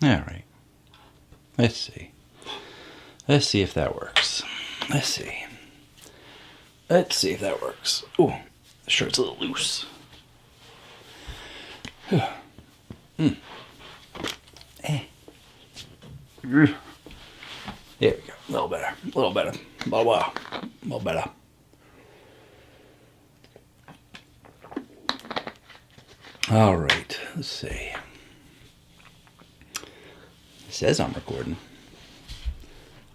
All right. Let's see. Let's see if that works. Let's see. Let's see if that works. Ooh, the shirt's a little loose. Eh. There we go. A little better. A little better. A little better. All right. Let's see. It says I'm recording,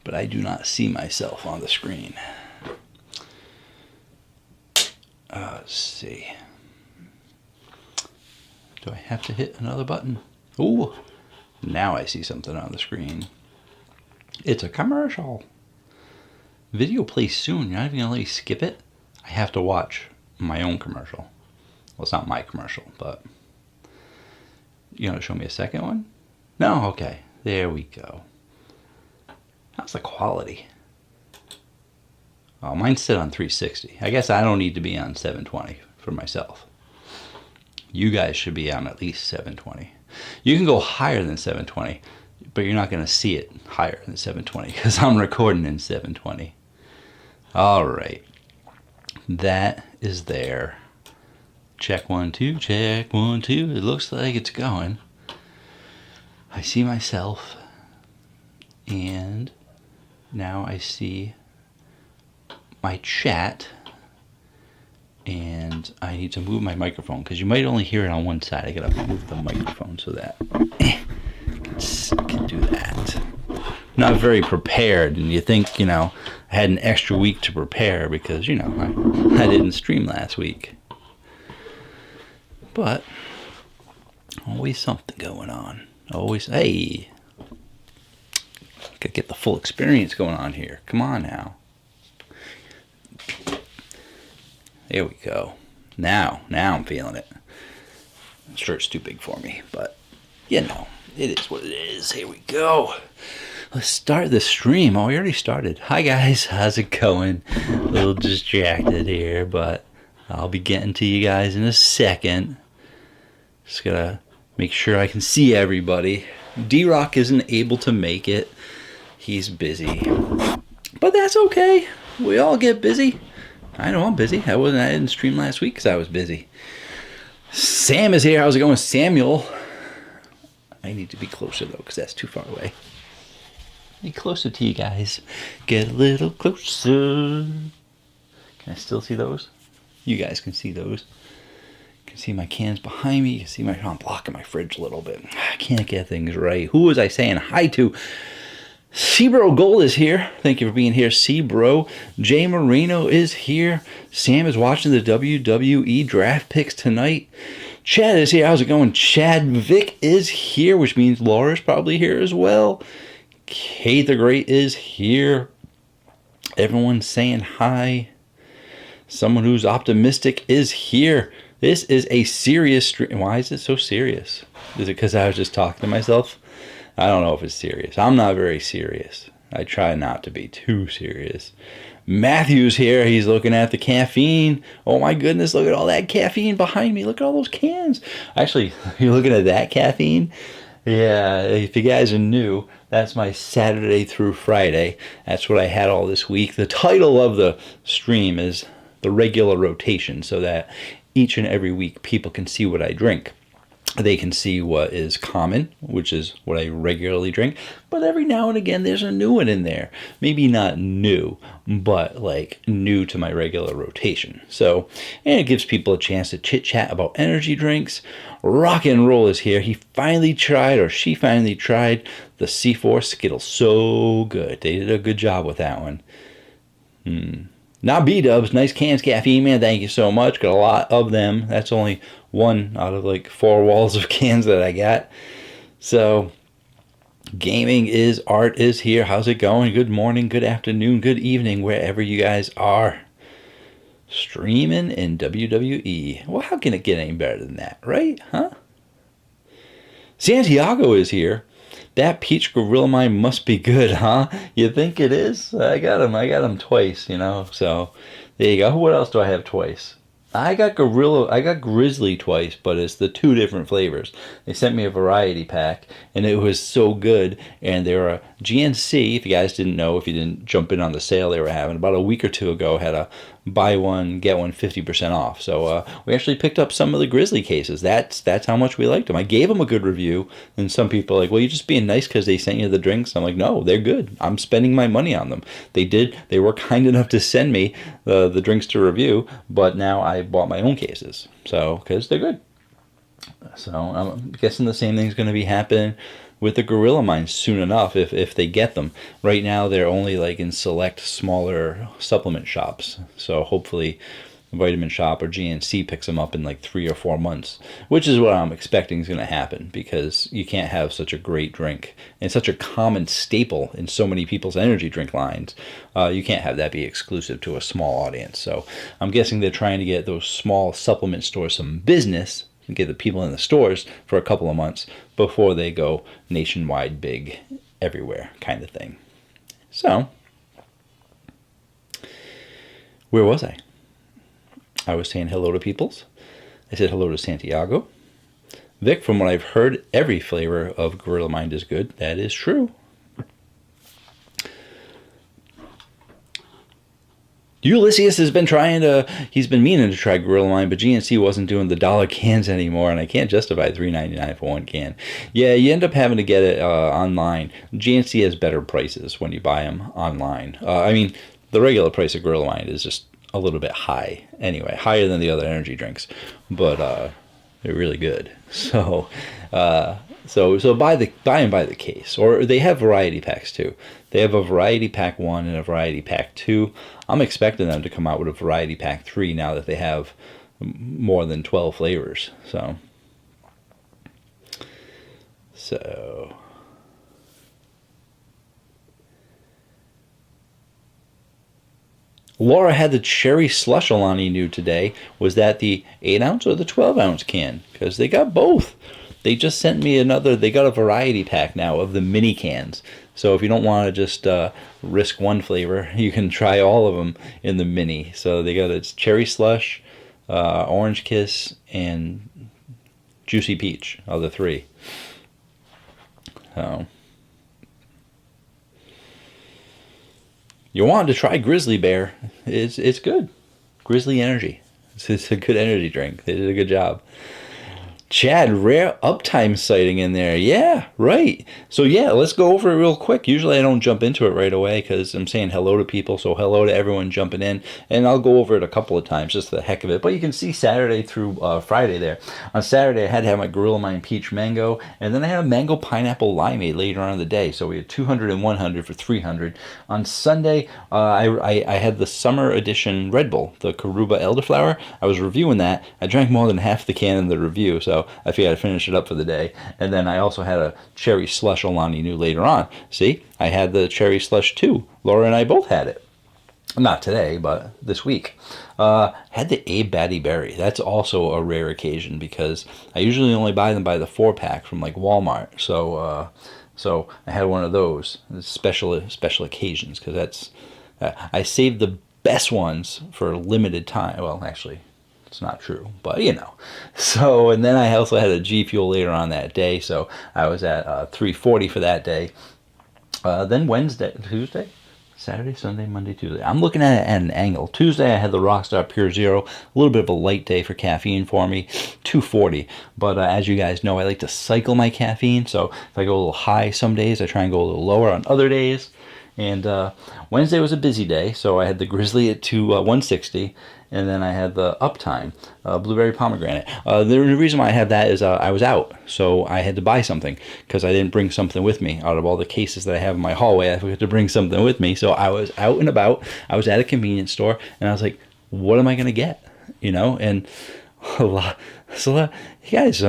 but I do not see myself on the screen. Let's see. Do I have to hit another button? Ooh, now I see something on the screen. It's a commercial. Video plays soon. You're not even gonna let me skip it? I have to watch my own commercial. Well, it's not my commercial, but you gonna show me a second one? No? Okay. There we go. How's the quality? Oh, mine's set on 360. I guess I don't need to be on 720 for myself. You guys should be on at least 720. You can go higher than 720, but you're not going to see it higher than 720 because I'm recording in 720. All right. That is there. Check 1, 2, check 1, 2. It looks like it's going. I see myself, and now I see my chat, and I need to move my microphone because you might only hear it on one side. I gotta move the microphone so that I can do that. Not very prepared, and you think, I had an extra week to prepare because, I didn't stream last week. But always something going on. Always, hey, gotta get the full experience going on here. Come on now. There we go. Now I'm feeling it. The shirt's too big for me, but it is what it is. Here we go. Let's start the stream. Oh, we already started. Hi guys, how's it going? A little distracted here, but I'll be getting to you guys in a second. Just gotta make sure I can see everybody. D-Rock isn't able to make it. He's busy. But that's okay. We all get busy. I know I'm busy. I didn't stream last week because I was busy. Sam is here. How's it going, Samuel? I need to be closer though because that's too far away. Be closer to you guys. Get a little closer. Can I still see those? You guys can see those. You can see my cans behind me. You can see I'm blocking my fridge a little bit. I can't get things right. Who was I saying hi to? C-Bro Gold is here. Thank you for being here, C-Bro. Jay Marino is here. Sam is watching the WWE draft picks tonight. Chad is here. How's it going? Chad Vic is here, which means Laura's probably here as well. Kate the Great is here. Everyone's saying hi. Someone who's optimistic is here. This is a serious stream. Why is it so serious? Is it because I was just talking to myself? I don't know if it's serious. I'm not very serious. I try not to be too serious. Matthew's here. He's looking at the caffeine. Oh my goodness, look at all that caffeine behind me. Look at all those cans. Actually, you're looking at that caffeine? Yeah, if you guys are new, that's my Saturday through Friday. That's what I had all this week. The title of the stream is The Regular Rotation, so that each and every week people can see what I drink. They can see what is common, which is what I regularly drink. But every now and again, there's a new one in there. Maybe not new, but like new to my regular rotation. So, and it gives people a chance to chit-chat about energy drinks. Rock and Roll is here. He finally tried, or she finally tried, the C4 Skittles. So good. They did a good job with that one. Not B-dubs. Nice cans, caffeine, man. Thank you so much. Got a lot of them. That's only one out of like 4 walls of cans that I got. So, Gaming is Art is here. How's it going? Good morning, good afternoon, good evening, wherever you guys are. Streaming in WWE. Well, how can it get any better than that, right? Huh? Santiago is here. That peach gorilla mine must be good, huh? You think it is? I got him twice, So there you go. What else do I have twice? I got Grizzly twice, but it's the two different flavors. They sent me a variety pack, and it was so good. And they were a GNC. If you guys didn't know, if you didn't jump in on the sale they were having about a week or two ago, had a buy one get one 50% off. So we actually picked up some of the Grizzly cases. That's how much we liked them. I gave them a good review, and some people are like, well, you're just being nice because they sent you the drinks. I'm like, no, they're good. I'm spending my money on them. They were kind enough to send me the drinks to review, but now I bought my own cases, so because they're good. So I'm guessing the same thing's going to be happening with the Gorilla Mines soon enough if they get them. Right now they're only like in select smaller supplement shops, so hopefully Vitamin Shop or GNC picks them up in like 3 or 4 months, which is what I'm expecting is going to happen, because you can't have such a great drink and such a common staple in so many people's energy drink lines. You can't have that be exclusive to a small audience. So I'm guessing they're trying to get those small supplement stores some business and get the people in the stores for a couple of months before they go nationwide, big, everywhere kind of thing. So, where was I? I was saying hello to peoples. I said hello to Santiago. Vic, from what I've heard, every flavor of Gorilla Mind is good. That is true. Ulysses has been he's been meaning to try Gorilla Mind, but GNC wasn't doing the dollar cans anymore, and I can't justify $3.99 for one can. Yeah, you end up having to get it online. GNC has better prices when you buy them online. I mean, the regular price of Gorilla Mind is just a little bit high anyway, higher than the other energy drinks, but they're really good. So buy them by the case, or they have variety packs too. They have a variety pack 1 and a variety pack 2. I'm expecting them to come out with a variety pack 3 now that they have more than 12 flavors. So Laura had the cherry slush Alani knew today. Was that the 8-ounce or the 12-ounce can? Because they got both. They just sent me they got a variety pack now of the mini cans. So if you don't want to just risk one flavor, you can try all of them in the mini. So they got its cherry slush, orange kiss, and juicy peach are the 3. So you want to try Grizzly Bear. It's good. Grizzly Energy. It's a good energy drink. They did a good job. Chad, rare uptime sighting in there. Yeah, right. So yeah, let's go over it real quick. Usually I don't jump into it right away because I'm saying hello to people. So hello to everyone jumping in. And I'll go over it a couple of times just for the heck of it. But you can see Saturday through Friday there. On Saturday I had to have my Gorilla Mind Peach Mango. And then I had a Mango Pineapple Limeade later on in the day. So we had 200 and 100 for 300. On Sunday, I had the Summer Edition Red Bull, the Karuba Elderflower. I was reviewing that. I drank more than half the can in the review. So I figured I'd finish it up for the day. And then I also had a cherry slush Alani New later on. See, I had the cherry slush too. Laura and I both had it. Not today, but this week. Had the Abe Batty Berry. That's also a rare occasion because I usually only buy them by the 4-pack from like Walmart. So I had one of those special occasions because that's I saved the best ones for a limited time. Well, actually, it's not true, but you know. So, and then I also had a G Fuel later on that day, so I was at 340 for that day. Then Tuesday, Saturday, Sunday, Monday, Tuesday. I'm looking at it at an angle. Tuesday, I had the Rockstar Pure Zero, a little bit of a light day for caffeine for me, 240. But as you guys know, I like to cycle my caffeine, so if I go a little high some days, I try and go a little lower on other days. And Wednesday was a busy day, so I had the Grizzly at 160, and then I had the Uptime, Blueberry Pomegranate. The reason why I had that is I was out, so I had to buy something, because I didn't bring something with me. Out of all the cases that I have in my hallway, I forgot to bring something with me, so I was out and about. I was at a convenience store, and I was like, what am I going to get? You know, and you guys,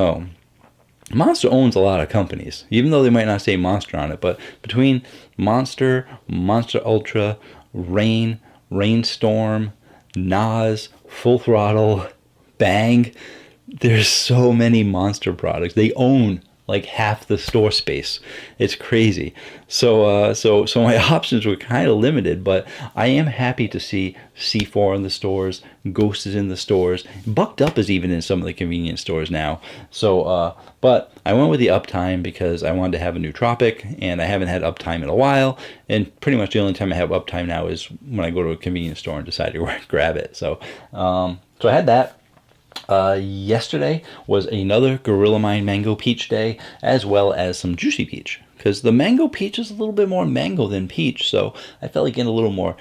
Monster owns a lot of companies, even though they might not say Monster on it, but between Monster, Monster Ultra, Rain, Rainstorm, Nas, Full Throttle, Bang, there's so many Monster products. They own like half the store space. It's crazy. So my options were kind of limited, but I am happy to see C4 in the stores, Ghost is in the stores, Bucked Up is even in some of the convenience stores now. So, but I went with the Uptime because I wanted to have a nootropic, and I haven't had Uptime in a while. And pretty much the only time I have Uptime now is when I go to a convenience store and decide to grab it. So I had that. Yesterday was another Gorilla Mind Mango Peach Day, as well as some Juicy Peach. Because the Mango Peach is a little bit more mango than peach, so I felt like getting a little more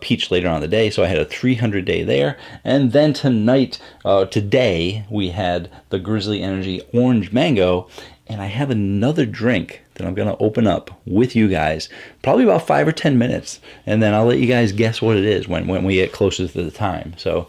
peach later on in the day, so I had a 300 day there. And then today, we had the Grizzly Energy Orange Mango, and I have another drink that I'm going to open up with you guys, probably about 5 or 10 minutes, and then I'll let you guys guess what it is when we get closer to the time. So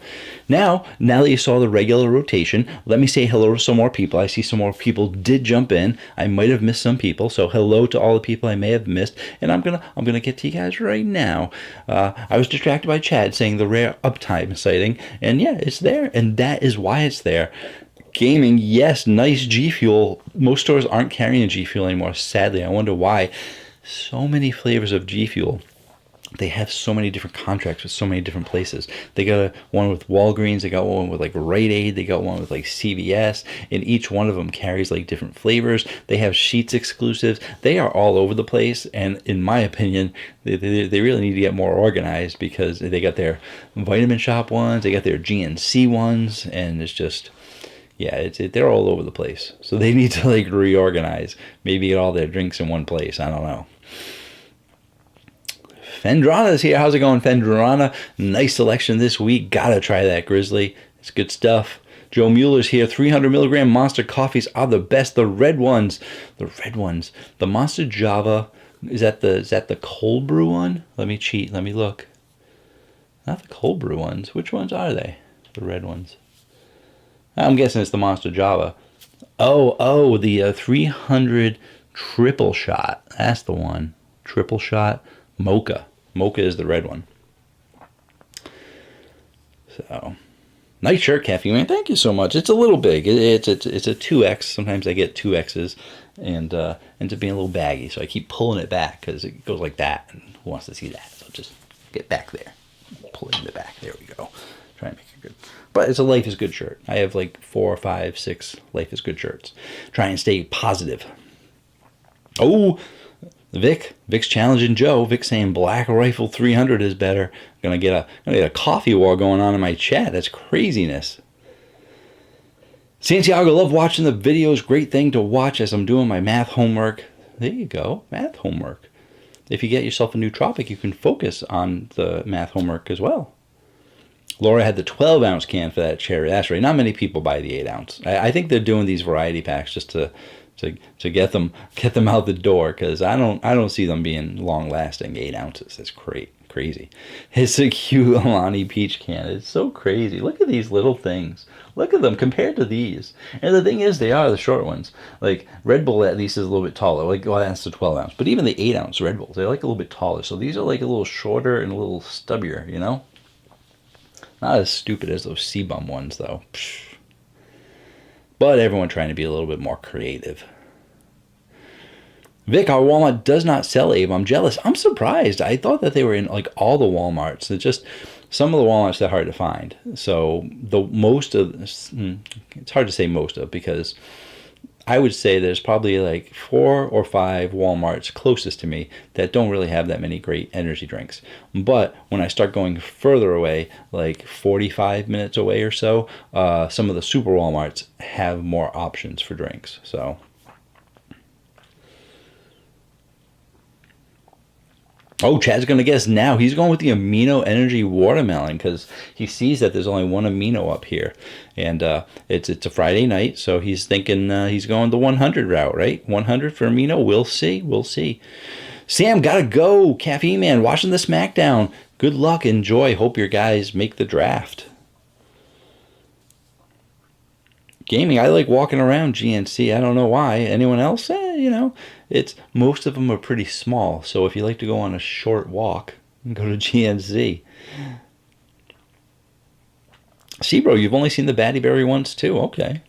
now that you saw the regular rotation, let me say hello to some more people. I see some more people did jump in. I might have missed some people, so hello to all the people I may have missed, and I'm gonna get to you guys right now. I was distracted by Chad saying the rare Uptime sighting, and yeah, it's there, and that is why it's there. Gaming, yes, nice G Fuel. Most stores aren't carrying G Fuel anymore, sadly. I wonder why. So many flavors of G Fuel. They have so many different contracts with so many different places. They got one with Walgreens, they got one with like Rite Aid, they got one with like CVS, and each one of them carries like different flavors. They have Sheetz exclusives. They are all over the place, and in my opinion, they really need to get more organized, because they got their Vitamin Shop ones, they got their GNC ones, and it's just... yeah, they're all over the place. So they need to like reorganize. Maybe get all their drinks in one place. I don't know. Fendrana's here. How's it going, Fendrana? Nice selection this week. Gotta try that Grizzly. It's good stuff. Joe Mueller's here. 300 milligram Monster coffees are the best. The red ones. The red ones. The Monster Java. Is that the cold brew one? Let me cheat. Let me look. Not the cold brew ones. Which ones are they? The red ones. I'm guessing it's the Monster Java. Oh, the 300 triple shot. That's the one. Triple shot. Mocha. Mocha is the red one. So, nice shirt, Caffeine Man. Thank you so much. It's a little big. It's a 2X. Sometimes I get 2Xs, and ends up being a little baggy. So I keep pulling it back because it goes like that. And who wants to see that? So just get back there. Pull it in the back. There we go. Try and make it good. But it's a Life is Good shirt. I have like 4 or 5, 6 Life is Good shirts. Try and stay positive. Oh, Vic's challenging Joe. Vic saying Black Rifle 300 is better. Gonna get a coffee war going on in my chat. That's craziness. Santiago, love watching the videos. Great thing to watch as I'm doing my math homework. There you go, math homework. If you get yourself a nootropic, you can focus on the math homework as well. Laura had the 12-ounce can for that cherry. That's right. Not many people buy the 8-ounce. I think they're doing these variety packs just to get them out the door, because I don't see them being long lasting. 8 ounces. That's crazy. It's a cute Alani Peach can. It's so crazy. Look at these little things. Look at them compared to these. And the thing is, they are the short ones. Like Red Bull at least is a little bit taller. Like, well, that's the 12-ounce. But even the 8-ounce Red Bulls, they're like a little bit taller. So these are like a little shorter and a little stubbier, you know? Not as stupid as those C-Bum ones, though. Psh. But everyone trying to be a little bit more creative. Vic, our Walmart does not sell Abe. I'm jealous. I'm surprised. I thought that they were in like all the Walmarts. It's just some of the Walmarts that are hard to find. So it's hard to say most of, because I would say there's probably like 4 or 5 Walmarts closest to me that don't really have that many great energy drinks. But when I start going further away, like 45 minutes away or so, some of the super Walmarts have more options for drinks. So, oh, Chad's going to guess now. He's going with the Amino Energy Watermelon because he sees that there's only one amino up here. And it's a Friday night, so he's thinking he's going the 100 route, right? 100 for amino. We'll see. Sam, gotta go. Caffeine Man, watching the SmackDown. Good luck. Enjoy. Hope your guys make the draft. Gaming, I like walking around GNC. I don't know why. Anyone else? It's most of them are pretty small. So if you like to go on a short walk, go to GNC. See, bro, you've only seen the Batty Berry ones too. Okay.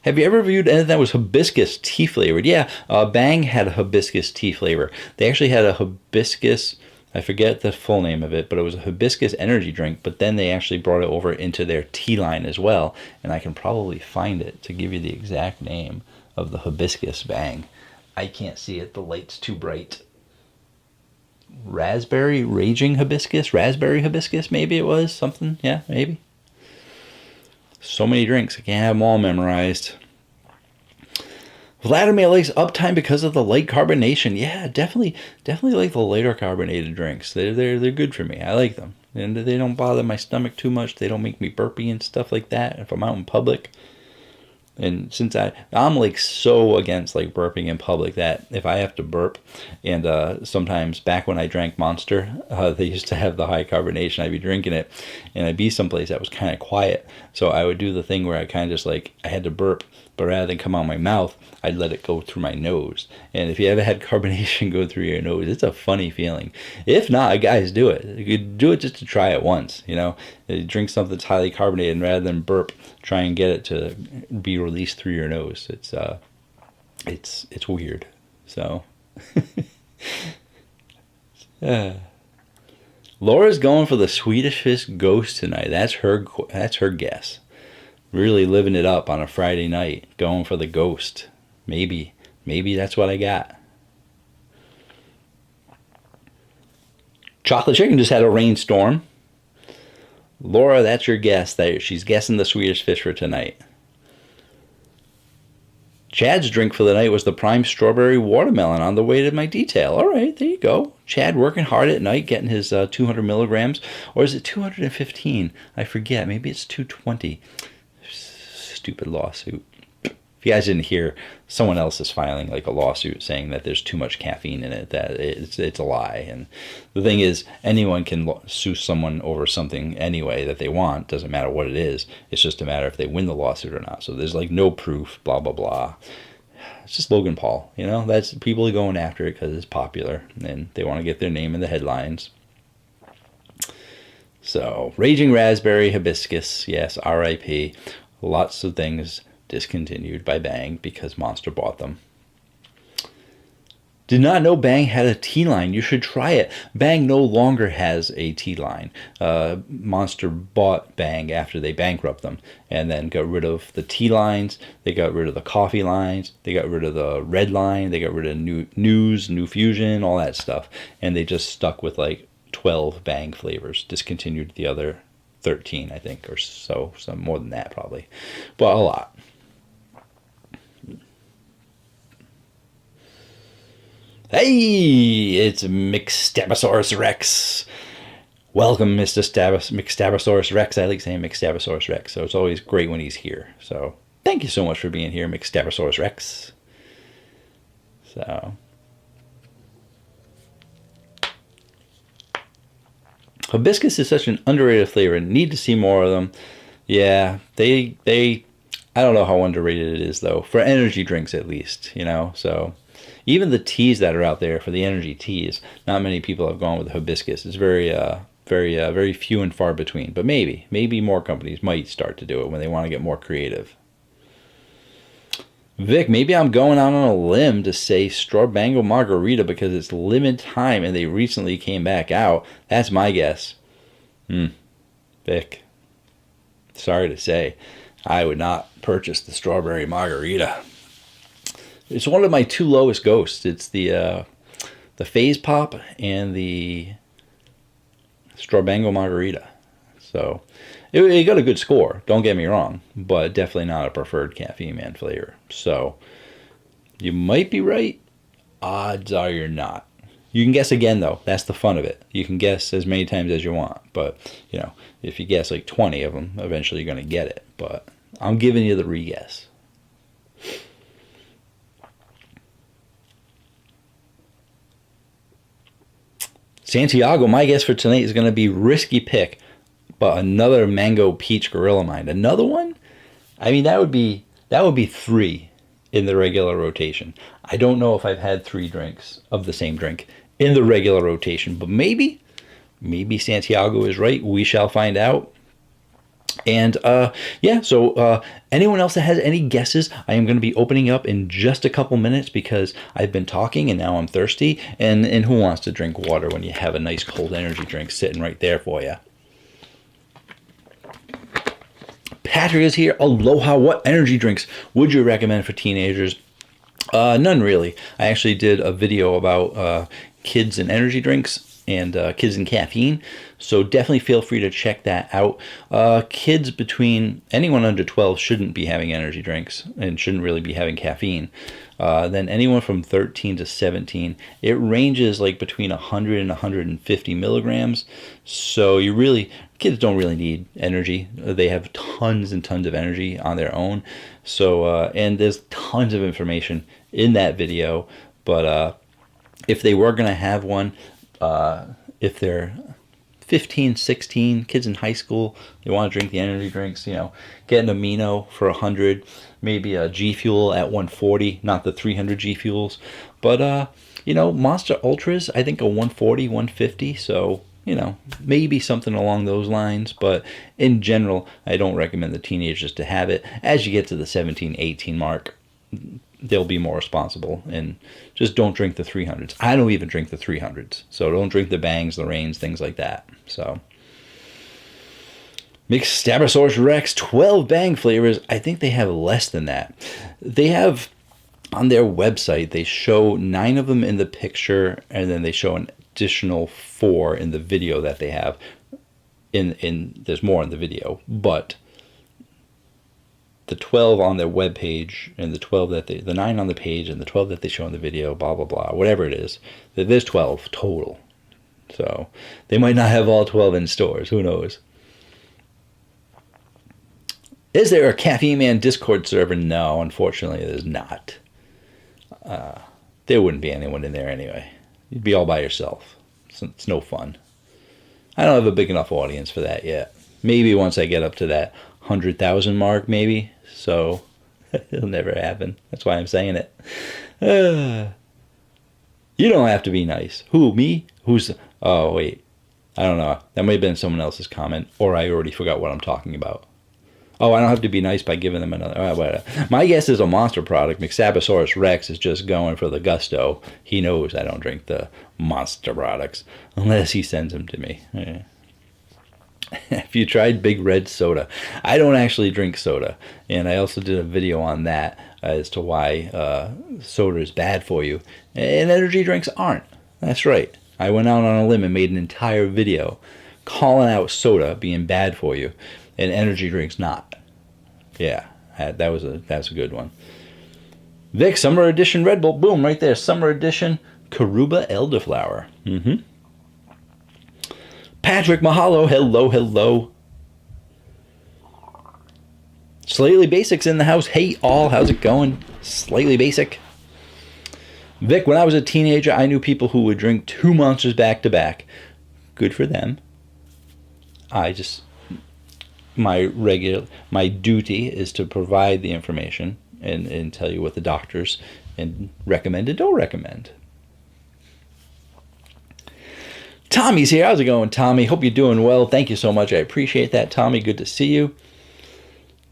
Have you ever reviewed anything that was hibiscus tea flavored? Yeah, Bang had a hibiscus tea flavor. They actually had a hibiscus, I forget the full name of it, but it was a hibiscus energy drink, but then they actually brought it over into their tea line as well, and I can probably find it to give you the exact name of the hibiscus Bang. I can't see it, the light's too bright. Raspberry Raging Hibiscus? Raspberry Hibiscus, maybe it was? Something? Yeah, maybe. So many drinks, I can't have them all memorized. Vladimir likes Uptime because of the light carbonation. Yeah, definitely like the lighter carbonated drinks. They're good for me. I like them, and they don't bother my stomach too much. They don't make me burpy and stuff like that if I'm out in public. And since I'm like so against like burping in public that if I have to burp, and sometimes back when I drank Monster, they used to have the high carbonation. I'd be drinking it, and I'd be someplace that was kind of quiet. So I would do the thing where I kind of just like I had to burp, but rather than come out my mouth, I'd let it go through my nose. And if you ever had carbonation go through your nose, it's a funny feeling. If not, guys, do it. You could do it just to try it once. You know, you drink something that's highly carbonated, and rather than burp, try and get it to be released through your nose. It's weird. So, Laura's going for the Swedish Fish Ghost tonight. That's her guess. Really living it up on a Friday night, going for the Ghost. Maybe that's what I got. Chocolate Chicken just had a rainstorm. Laura, that's your guess. She's guessing the Swedish Fish for tonight. Chad's drink for the night was the Prime Strawberry Watermelon on the way to my detail. All right, there you go. Chad working hard at night, getting his 200 milligrams. Or is it 215? I forget. Maybe it's 220. Stupid lawsuit. If you guys didn't hear, someone else is filing like a lawsuit saying that there's too much caffeine in it, that it's a lie. And the thing is, anyone can sue someone over something anyway that they want. Doesn't matter what it is. It's just a matter if they win the lawsuit or not. So there's like no proof, blah, blah, blah. It's just Logan Paul, you know? That's people are going after it because it's popular and they want to get their name in the headlines. So, Raging Raspberry Hibiscus, yes, R.I.P. Lots of things discontinued by Bang because Monster bought them. Did not know Bang had a tea line. You should try it. Bang no longer has a tea line. Monster bought Bang after they bankrupt them and then got rid of the tea lines. They got rid of the coffee lines. They got rid of the red line. They got rid of New Fusion, all that stuff. And they just stuck with like 12 Bang flavors. Discontinued the other 13, I think, or so. Some more than that probably. But a lot. Hey, it's McStabosaurus Rex. Welcome, Mr. McStabosaurus Rex. I like saying McStabosaurus Rex, so it's always great when he's here. So thank you so much for being here, McStabosaurus Rex. So hibiscus is such an underrated flavor. Need to see more of them. Yeah, they I don't know how underrated it is though, for energy drinks at least, you know. So even the teas that are out there for the energy teas, not many people have gone with hibiscus. It's very few and far between. But maybe more companies might start to do it when they want to get more creative. Vic, maybe I'm going out on a limb to say Straw Bangle Margarita because it's limited time and they recently came back out. That's my guess. Vic, sorry to say, I would not purchase the Strawberry Margarita. It's one of my two lowest ghosts. It's the Phase Pop and the Straw Bangle Margarita. So it got a good score, don't get me wrong, but definitely not a preferred Caffeine Man flavor. So you might be right. Odds are you're not. You can guess again, though. That's the fun of it. You can guess as many times as you want. But, you know, if you guess like 20 of them, eventually you're going to get it. But I'm giving you the re-guess. Santiago, my guess for tonight is going to be risky pick, but another Mango Peach Gorilla Mind. Another one? I mean, that would be 3 in the regular rotation. I don't know if I've had 3 drinks of the same drink in the regular rotation, but maybe Santiago is right. We shall find out. And yeah, so anyone else that has any guesses, I am going to be opening up in just a couple minutes because I've been talking and now I'm thirsty. And who wants to drink water when you have a nice cold energy drink sitting right there for you? Patrick is here. Aloha. What energy drinks would you recommend for teenagers? None really. I actually did a video about kids and energy drinks and kids and caffeine. So definitely feel free to check that out. Kids between anyone under 12 shouldn't be having energy drinks and shouldn't really be having caffeine. Then anyone from 13 to 17, it ranges like between 100 and 150 milligrams. So kids don't really need energy. They have tons and tons of energy on their own. So, and there's tons of information in that video. But if they were going to have one, if they're 15, 16, kids in high school, they want to drink the energy drinks, get an amino for 100, maybe a G Fuel at 140, not the 300 G Fuels. But, Monster Ultras, I think a 140, 150. So, maybe something along those lines. But in general, I don't recommend the teenagers to have it. As you get to the 17, 18 mark, they'll be more responsible, and just don't drink the 300s. I don't even drink the 300s, so don't drink the Bangs, the Reigns, things like that. So Mixtabosaurus Rex, 12 Bang flavors. I think they have less than that. They have on their website, they show 9 of them in the picture, and then they show an additional 4 in the video that they have. There's more in the video, but the 12 on their webpage and the 9 on the page and the 12 that they show in the video, blah, blah, blah, whatever it is, there's 12 total. So they might not have all 12 in stores. Who knows? Is there a Caffeine Man Discord server? No, unfortunately, there's not. There wouldn't be anyone in there anyway. You'd be all by yourself. It's no fun. I don't have a big enough audience for that yet. Maybe once I get up to that 100,000 mark, maybe. So it'll never happen. That's why I'm saying it. You don't have to be nice. Who, me? Oh, wait. I don't know. That might have been someone else's comment, or I already forgot what I'm talking about. Oh, I don't have to be nice by giving them another. My guess is a Monster product. Mixtabosaurus Rex is just going for the gusto. He knows I don't drink the Monster products unless he sends them to me. Yeah. Have you tried Big Red soda? I don't actually drink soda, and I also did a video on that as to why soda is bad for you, and energy drinks aren't. That's right. I went out on a limb and made an entire video calling out soda being bad for you, and energy drinks not. Yeah, that was a good one. Vic, Summer Edition Red Bull, boom, right there. Summer Edition Karuba Elderflower. Patrick, mahalo, hello. Slightly Basic's in the house. Hey all, how's it going? Slightly Basic. Vic, when I was a teenager, I knew people who would drink 2 Monsters back to back. Good for them. My duty is to provide the information and tell you what the doctors and recommend and don't recommend. Tommy's here. How's it going, Tommy? Hope you're doing well. Thank you so much. I appreciate that, Tommy. Good to see you.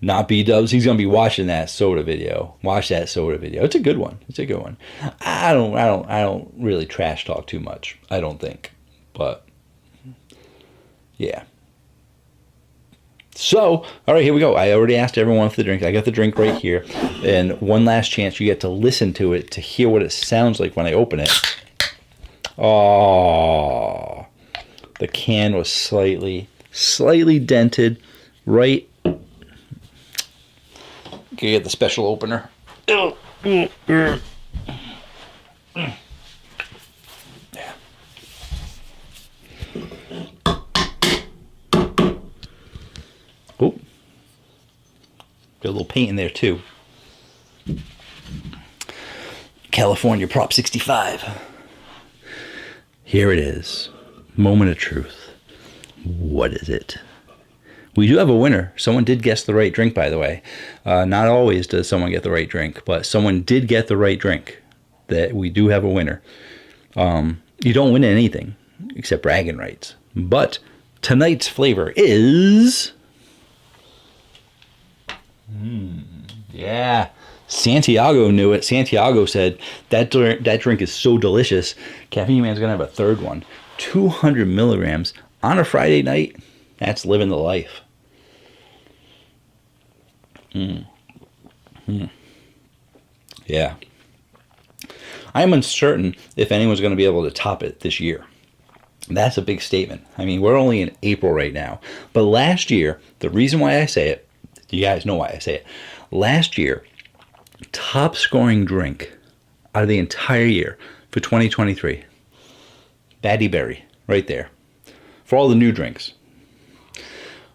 Not B-dubs. He's gonna be watching that soda video. Watch that soda video. It's a good one. I don't really trash talk too much. I don't think, but yeah. So, all right, here we go. I already asked everyone for the drink. I got the drink right here, and one last chance. You get to listen to it to hear what it sounds like when I open it. Oh, the can was slightly dented, right? Get the special opener. Yeah. Oh, got a little paint in there too. California Prop 65. Here it is. Moment of truth. What is it? We do have a winner. Someone did guess the right drink, by the way. Not always does someone get the right drink, but someone did get the right drink. That we do have a winner. You don't win anything except bragging rights. But tonight's flavor is Yeah. Santiago knew it. Santiago said that drink is so delicious. Caffeine Man's going to have a third one. 200 milligrams on a Friday night. That's living the life. Yeah. I'm uncertain if anyone's going to be able to top it this year. That's a big statement. I mean, we're only in April right now. But last year, the reason why I say it, you guys know why I say it. Last year, top scoring drink out of the entire year for 2023, Batty Berry, right there. For all the new drinks.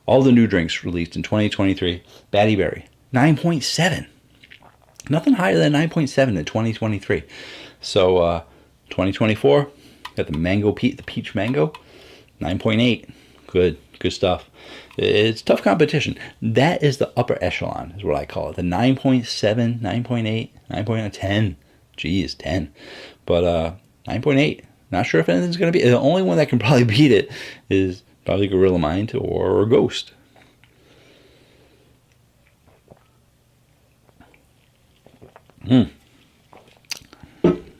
All the new drinks released in 2023, Batty Berry, 9.7. Nothing higher than 9.7 in 2023. So 2024, got the peach mango, 9.8. Good stuff. It's tough competition. That is the upper echelon, is what I call it. The 9.7, 9.8, 9.9, 10. Geez, 10. But 9.8. Not sure if anything's going to be. The only one that can probably beat it is probably Gorilla Mind or Ghost.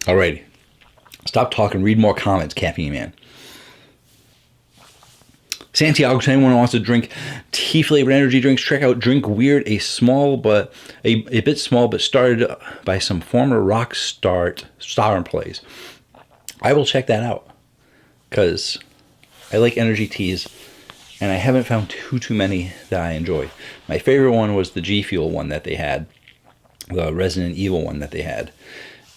Alrighty. Stop talking. Read more comments, Caffeine Man. Santiago, if anyone wants to drink tea-flavored energy drinks, check out Drink Weird, a bit small, but started by some former rock star and plays. I will check that out because I like energy teas, and I haven't found too many that I enjoy. My favorite one was the G Fuel one that they had, the Resident Evil one that they had,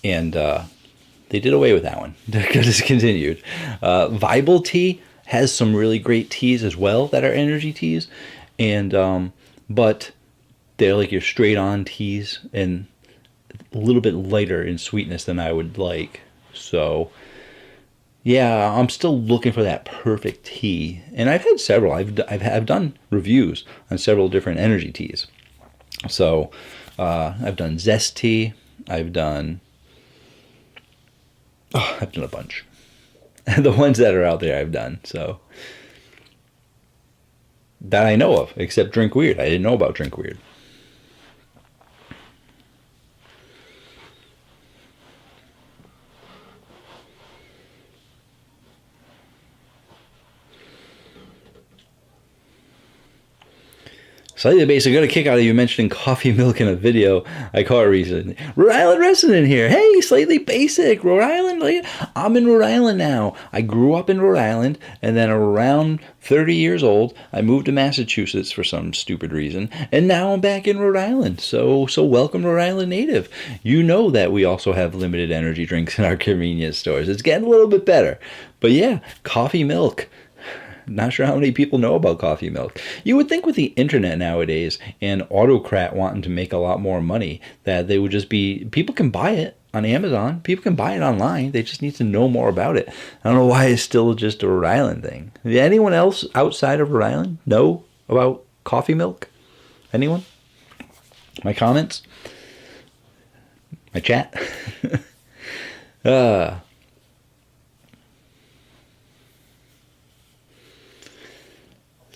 and they did away with that one because it's continued. Vibal Tea has some really great teas as well that are energy teas, and but they're like your straight on teas and a little bit lighter in sweetness than I would like. So yeah, I'm still looking for that perfect tea, and I've had several. I've done reviews on several different energy teas. So I've done Zest tea. I've done a bunch. The ones that are out there I've done, so that I know of, except Drink Weird. I didn't know about Drink Weird. Slightly basic. I got a kick out of you mentioning coffee milk in a video I caught recently. Rhode Island resident here. Hey, slightly basic. Rhode Island. I'm in Rhode Island now. I grew up in Rhode Island, and then around 30 years old, I moved to Massachusetts for some stupid reason, and now I'm back in Rhode Island. So welcome, Rhode Island native. You know that we also have limited energy drinks in our convenience stores. It's getting a little bit better. But yeah, coffee milk. Not sure how many people know about coffee milk. You would think with the internet nowadays and Autocrat wanting to make a lot more money that they would just be, people can buy it on Amazon. People can buy it online. They just need to know more about it. I don't know why it's still just a Rhode Island thing. Did anyone else outside of Rhode Island know about coffee milk? Anyone? My comments? My chat?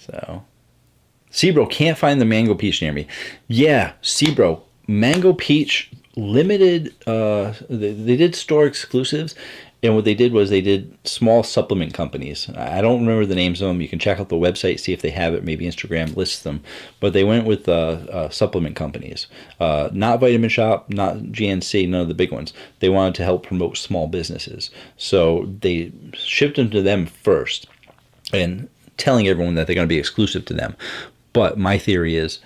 So, Sebro, can't find the mango peach near me. Yeah, Sebro, mango peach limited. They did store exclusives, and what they did was they did small supplement companies. I don't remember the names of them. You can check out the website, see if they have it. Maybe Instagram lists them. But they went with supplement companies, not Vitamin Shop, not GNC, none of the big ones. They wanted to help promote small businesses, so they shipped them to them first, and telling everyone that they're going to be exclusive to them. But my theory is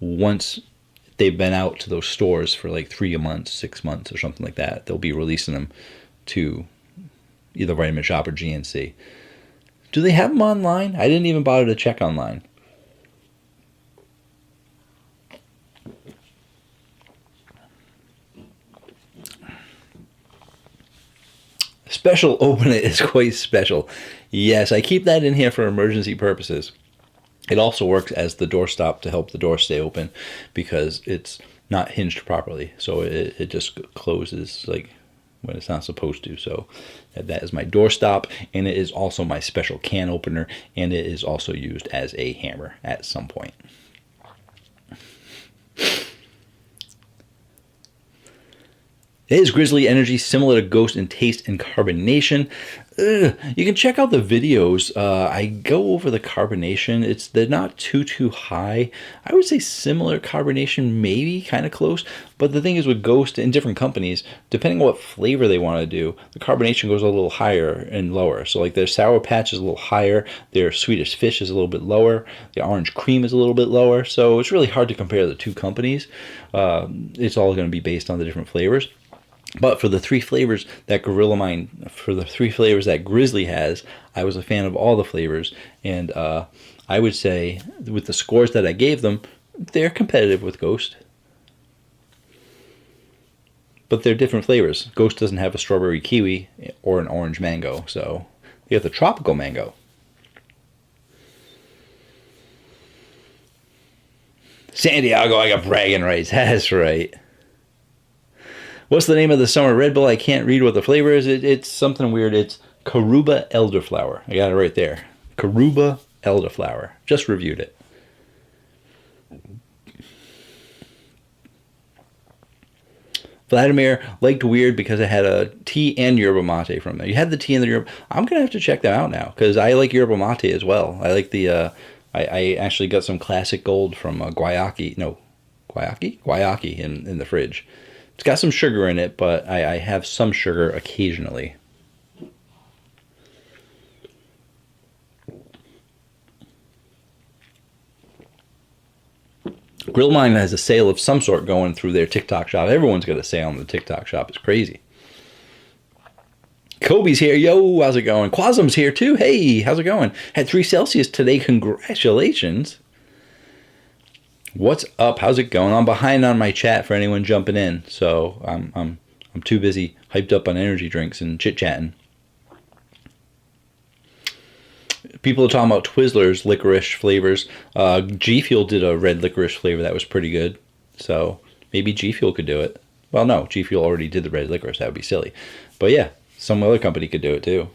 once they've been out to those stores for like 3 months, 6 months or something like that, they'll be releasing them to either Vitamin Shop or GNC. Do they have them online? I didn't even bother to check online. Special open it is quite special. Yes, I keep that in here for emergency purposes. It also works as the doorstop to help the door stay open because it's not hinged properly. So it just closes like when it's not supposed to. So that is my doorstop, and it is also my special can opener, and it is also used as a hammer at some point. It is Grizzly Energy, similar to Ghost in taste and carbonation. You can check out the videos. I go over the carbonation. They're not too high. I would say similar carbonation, maybe kind of close. But the thing is with Ghost in different companies, depending on what flavor they want to do, the carbonation goes a little higher and lower. So like their Sour Patch is a little higher, their Swedish Fish is a little bit lower, the Orange Cream is a little bit lower. So it's really hard to compare the two companies. It's all going to be based on the different flavors. But for the three flavors that Grizzly has, I was a fan of all the flavors. And I would say, with the scores that I gave them, they're competitive with Ghost. But they're different flavors. Ghost doesn't have a strawberry kiwi or an orange mango. So you have the tropical mango. Santiago, I got bragging rights. That's right. What's the name of the summer Red Bull? I can't read what the flavor is. It's something weird. It's Karuba Elderflower. I got it right there. Karuba Elderflower. Just reviewed it. Vladimir liked Weird because I had a tea and yerba mate from there. You had the tea and the yerba. I'm going to have to check them out now because I like yerba mate as well. I like the... I actually got some classic gold from Guayaki. No, Guayaki in the fridge. It's got some sugar in it, but I have some sugar occasionally. Grill Mine has a sale of some sort going through their TikTok shop. Everyone's got a sale on the TikTok shop. It's crazy. Kobe's here. Yo, how's it going? Quasum's here too. Hey, how's it going? Had 3 Celsius today. Congratulations. What's up? How's it going? I'm behind on my chat for anyone jumping in, so I'm too busy hyped up on energy drinks and chit-chatting. People are talking about Twizzlers licorice flavors. G Fuel did a red licorice flavor that was pretty good, so maybe G Fuel could do it. Well, no, G Fuel already did the red licorice. That would be silly. But yeah, some other company could do it too.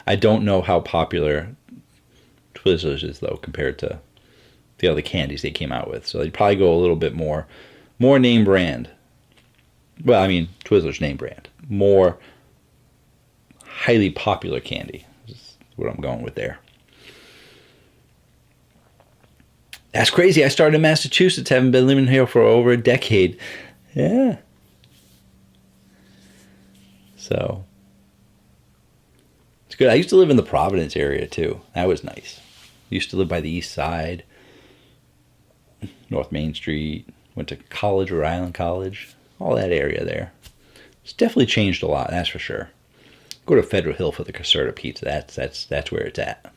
I don't know how popular Twizzlers is though compared to the other candies they came out with. So they'd probably go a little bit more name brand. Well, I mean, Twizzlers name brand. More highly popular candy is what I'm going with there. That's crazy. I started in Massachusetts. Haven't been living here for over a decade. Yeah. So it's good. I used to live in the Providence area too. That was nice. Used to live by the east side. North Main Street, went to college, Rhode Island College, all that area there. It's definitely changed a lot, that's for sure. Go to Federal Hill for the Caserta pizza. That's where it's at.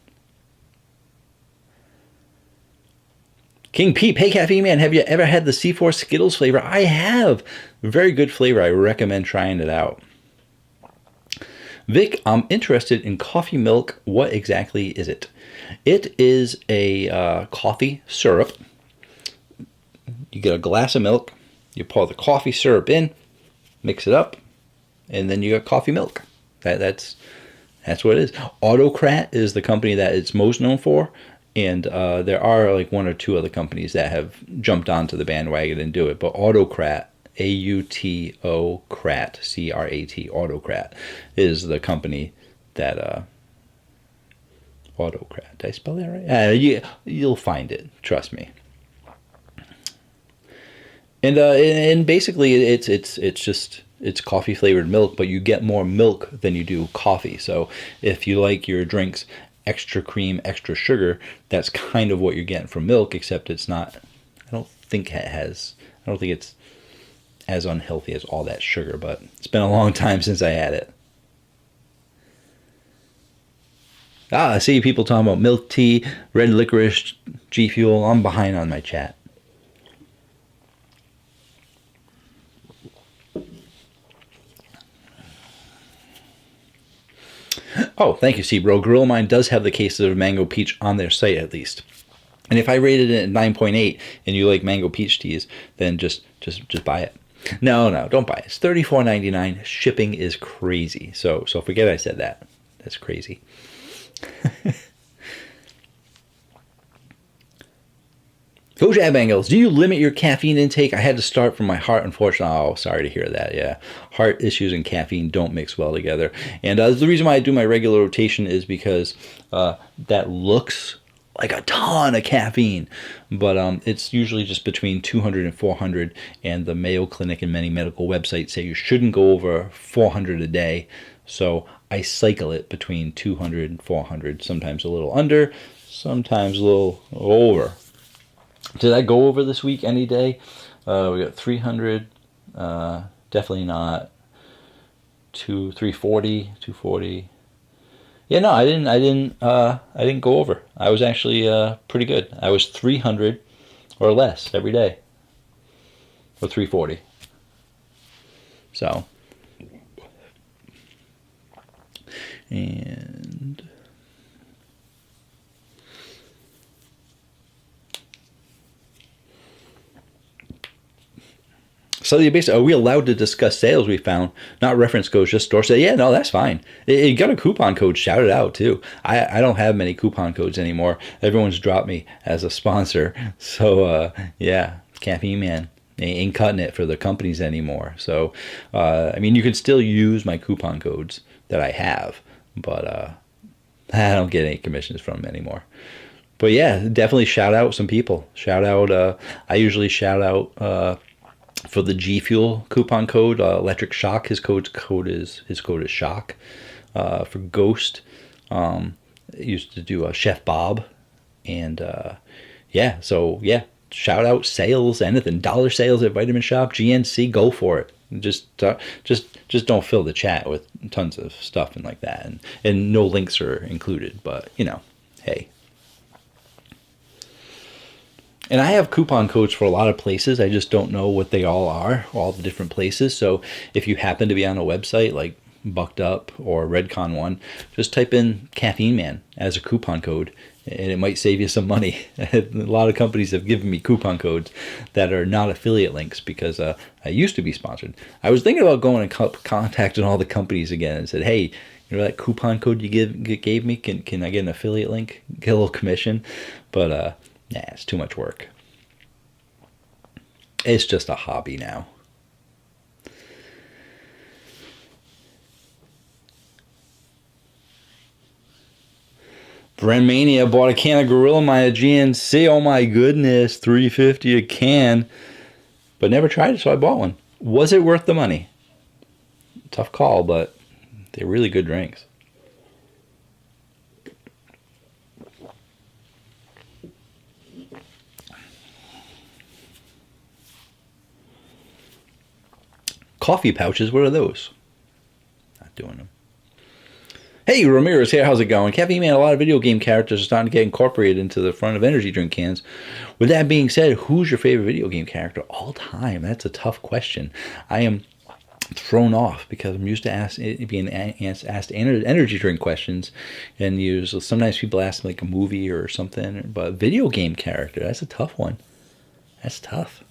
King Peep, hey Caffeine Man, have you ever had the C4 Skittles flavor? I have. Very good flavor. I recommend trying it out. Vic, I'm interested in coffee milk. What exactly is it? It is a coffee syrup. You get a glass of milk, you pour the coffee syrup in, mix it up, and then you got coffee milk. That's what it is. Autocrat is the company that it's most known for, and there are like 1 or 2 other companies that have jumped onto the bandwagon and do it. But Autocrat, A-U-T-O-Crat, C-R-A-T, Autocrat is the company that Autocrat. Did I spell that right? You'll find it. Trust me. And basically it's coffee flavored milk, but you get more milk than you do coffee. So if you like your drinks extra cream, extra sugar, that's kind of what you're getting from milk, except it's not. I don't think it's as unhealthy as all that sugar, but it's been a long time since I had it. I see people talking about milk tea, red licorice, G Fuel. I'm behind on my chat. Oh, thank you, Sebro. Grill Mine does have the cases of mango peach on their site at least. And if I rated it at 9.8 and you like mango peach teas, then just buy it. No, don't buy it. It's $34.99. Shipping is crazy. So forget I said that. That's crazy. Coach Abangles, do you limit your caffeine intake? I had to start from my heart, unfortunately. Oh, sorry to hear that. Yeah. Heart issues and caffeine don't mix well together. And the reason why I do my regular rotation is because that looks like a ton of caffeine, but it's usually just between 200 and 400, and the Mayo Clinic and many medical websites say you shouldn't go over 400 a day. So I cycle it between 200 and 400, sometimes a little under, sometimes a little over. Did I go over this week any day? We got 300, definitely not 340, 240. Yeah, no, I didn't go over. I was actually pretty good. I was 300 or less every day, or 340. So, and so you basically, are we allowed to discuss sales we found, not reference codes, just store sale? Yeah, no, that's fine. You got a coupon code, shout it out too. I don't have many coupon codes anymore. Everyone's dropped me as a sponsor. So yeah, Caffeine Man ain't cutting it for the companies anymore. So I mean, you can still use my coupon codes that I have, but I don't get any commissions from them anymore. But yeah, definitely shout out some people. Shout out, I usually shout out for the G Fuel coupon code, Electric Shock. His code is Shock. For Ghost, used to do Chef Bob, and yeah. So yeah, shout out sales, anything, dollar sales at Vitamin Shop, GNC, go for it. Just don't fill the chat with tons of stuff and like that, and no links are included. But you know, hey. And I have coupon codes for a lot of places. I just don't know what they all are, all the different places. So if you happen to be on a website like Bucked Up or Redcon One, just type in Caffeine Man as a coupon code, and it might save you some money. A lot of companies have given me coupon codes that are not affiliate links because I used to be sponsored. I was thinking about going and contacting all the companies again and said, hey, you know that coupon code you gave me? Can I get an affiliate link? Get a little commission? But nah, it's too much work. It's just a hobby now. Brandmania bought a can of Gorilla Maya GNC. Oh my goodness, $3.50 a can. But never tried it, so I bought one. Was it worth the money? Tough call, but they're really good drinks. Coffee pouches, what are those? Not doing them. Hey, Ramirez here, how's it going? Caffeine Man, a lot of video game characters are starting to get incorporated into the front of energy drink cans. With that being said, who's your favorite video game character all time? That's a tough question. I am thrown off because I'm used to being asked energy drink questions, and sometimes people ask like a movie or something, but video game character, that's a tough one. That's tough.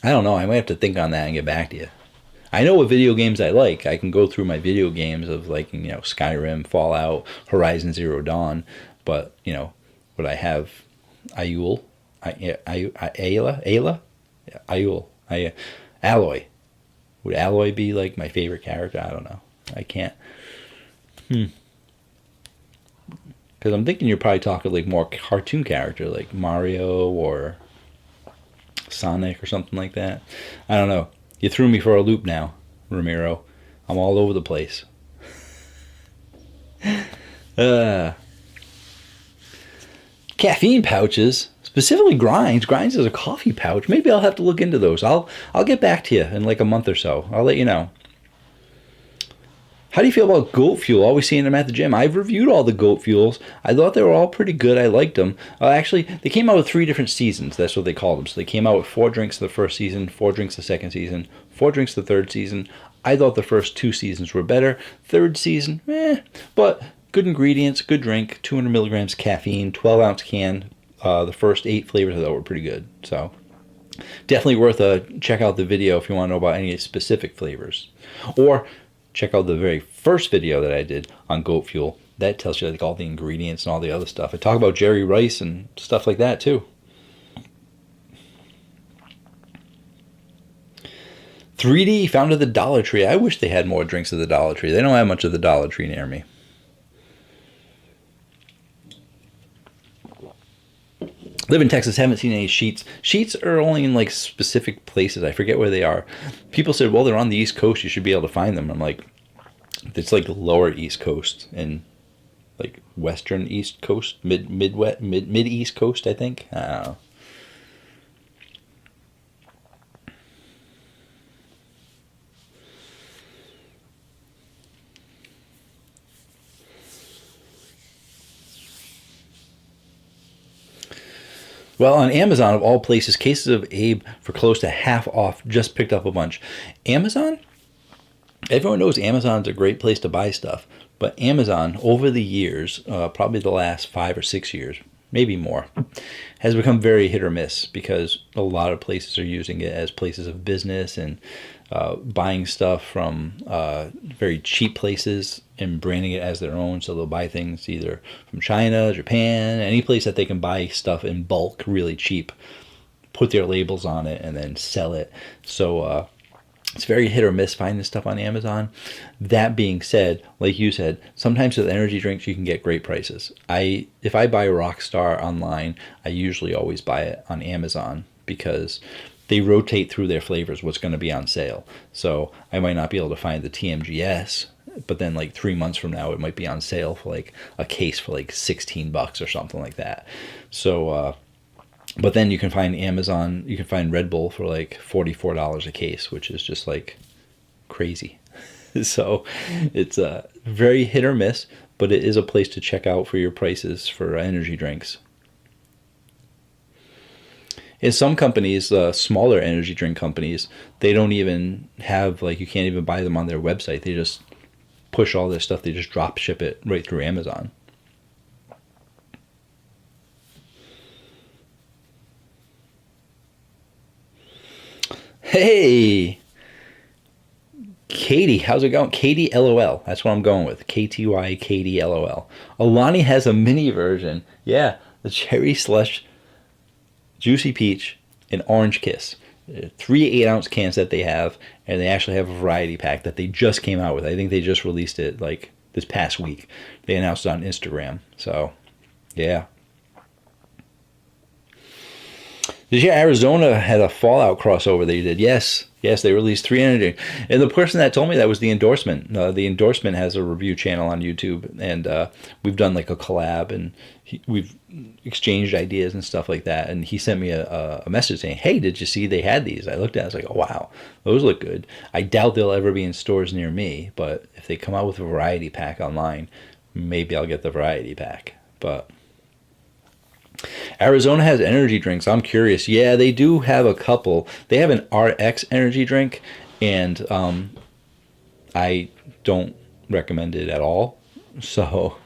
I don't know. I might have to think on that and get back to you. I know what video games I like. I can go through my video games of like, you know, Skyrim, Fallout, Horizon Zero Dawn. But, you know, would I have Ayla? Alloy. Would Alloy be like my favorite character? I don't know. I can't. Because I'm thinking you're probably talking like more cartoon character like Mario or Sonic or something like that. I don't know. You threw me for a loop now, Ramiro. I'm all over the place. Caffeine pouches, specifically Grinds. Grinds is a coffee pouch. Maybe I'll have to look into those. I'll get back to you in like a month or so. I'll let you know. How do you feel about goat fuel? Always seeing them at the gym. I've reviewed all the goat fuels. I thought they were all pretty good. I liked them. Actually, they came out with 3 different seasons. That's what they called them. So they came out with 4 drinks the first season, 4 drinks the second season, 4 drinks the third season. I thought the first 2 seasons were better. Third season, but good ingredients, good drink, 200 milligrams caffeine, 12-ounce can. The first 8 flavors I thought were pretty good. So definitely worth a check out the video if you want to know about any specific flavors. Or check out the very first video that I did on goat fuel. that tells you like all the ingredients and all the other stuff. I talk about Jerry Rice and stuff like that too. 3D found at the Dollar Tree. I wish they had more drinks at the Dollar Tree. They don't have much of the Dollar Tree near me. Live in Texas, haven't seen any sheets. Sheets are only in like specific places. I forget where they are. People said, well, they're on the East Coast. You should be able to find them. I'm like, it's like lower East Coast and like Western East Coast, mid East Coast, I think. I don't know. Well, on Amazon, of all places, cases of Abe for close to half off. Just picked up a bunch. Amazon? Everyone knows Amazon's a great place to buy stuff. But Amazon, over the years, probably the last 5 or 6 years, maybe more, has become very hit or miss because a lot of places are using it as places of business and buying stuff from very cheap places and branding it as their own. So they'll buy things either from China, Japan, any place that they can buy stuff in bulk really cheap, put their labels on it, and then sell it. So it's very hit or miss finding this stuff on Amazon. That being said, like you said, sometimes with energy drinks you can get great prices. If I buy Rockstar online, I usually always buy it on Amazon because they rotate through their flavors, what's going to be on sale. So I might not be able to find the TMGS, but then like 3 months from now it might be on sale for like a case for like $16 or something like that. So but then you can find Red Bull for like $44 a case, which is just like crazy. So it's very hit or miss, but it is a place to check out for your prices for energy drinks. In some companies, smaller energy drink companies, they don't even have, like, you can't even buy them on their website. They just push all their stuff. They just drop ship it right through Amazon. Hey, Katie, how's it going? Katie LOL. That's what I'm going with. KTY Katie LOL. Alani has a mini version. Yeah, the cherry slush, juicy peach, and orange kiss. 3 8-ounce cans that they have, and they actually have a variety pack that they just came out with. I think they just released it like this past week. They announced it on Instagram. So, yeah. Did you hear Arizona had a Fallout crossover they did? Yes, they released 3 energy. And the person that told me that was the endorsement. The endorsement has a review channel on YouTube, and we've done like a collab, and we've exchanged ideas and stuff like that. And he sent me a message saying, hey, did you see they had these? I looked at it, I was like, oh, wow, those look good. I doubt they'll ever be in stores near me, but if they come out with a variety pack online, maybe I'll get the variety pack. But Arizona has energy drinks. I'm curious. Yeah, they do have a couple. They have an RX energy drink, and I don't recommend it at all. So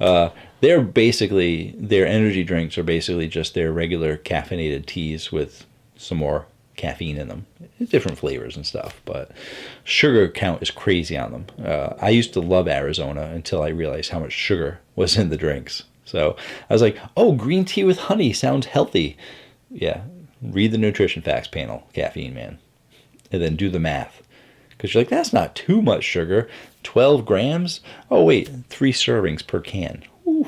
their energy drinks are basically just their regular caffeinated teas with some more caffeine in them. Different flavors and stuff, but sugar count is crazy on them. I used to love Arizona until I realized how much sugar was in the drinks. So I was like, oh, green tea with honey sounds healthy. Yeah, read the nutrition facts panel, caffeine, man. And then do the math. Because you're like, that's not too much sugar. 12 grams? Oh, wait, 3 servings per can. Ooh.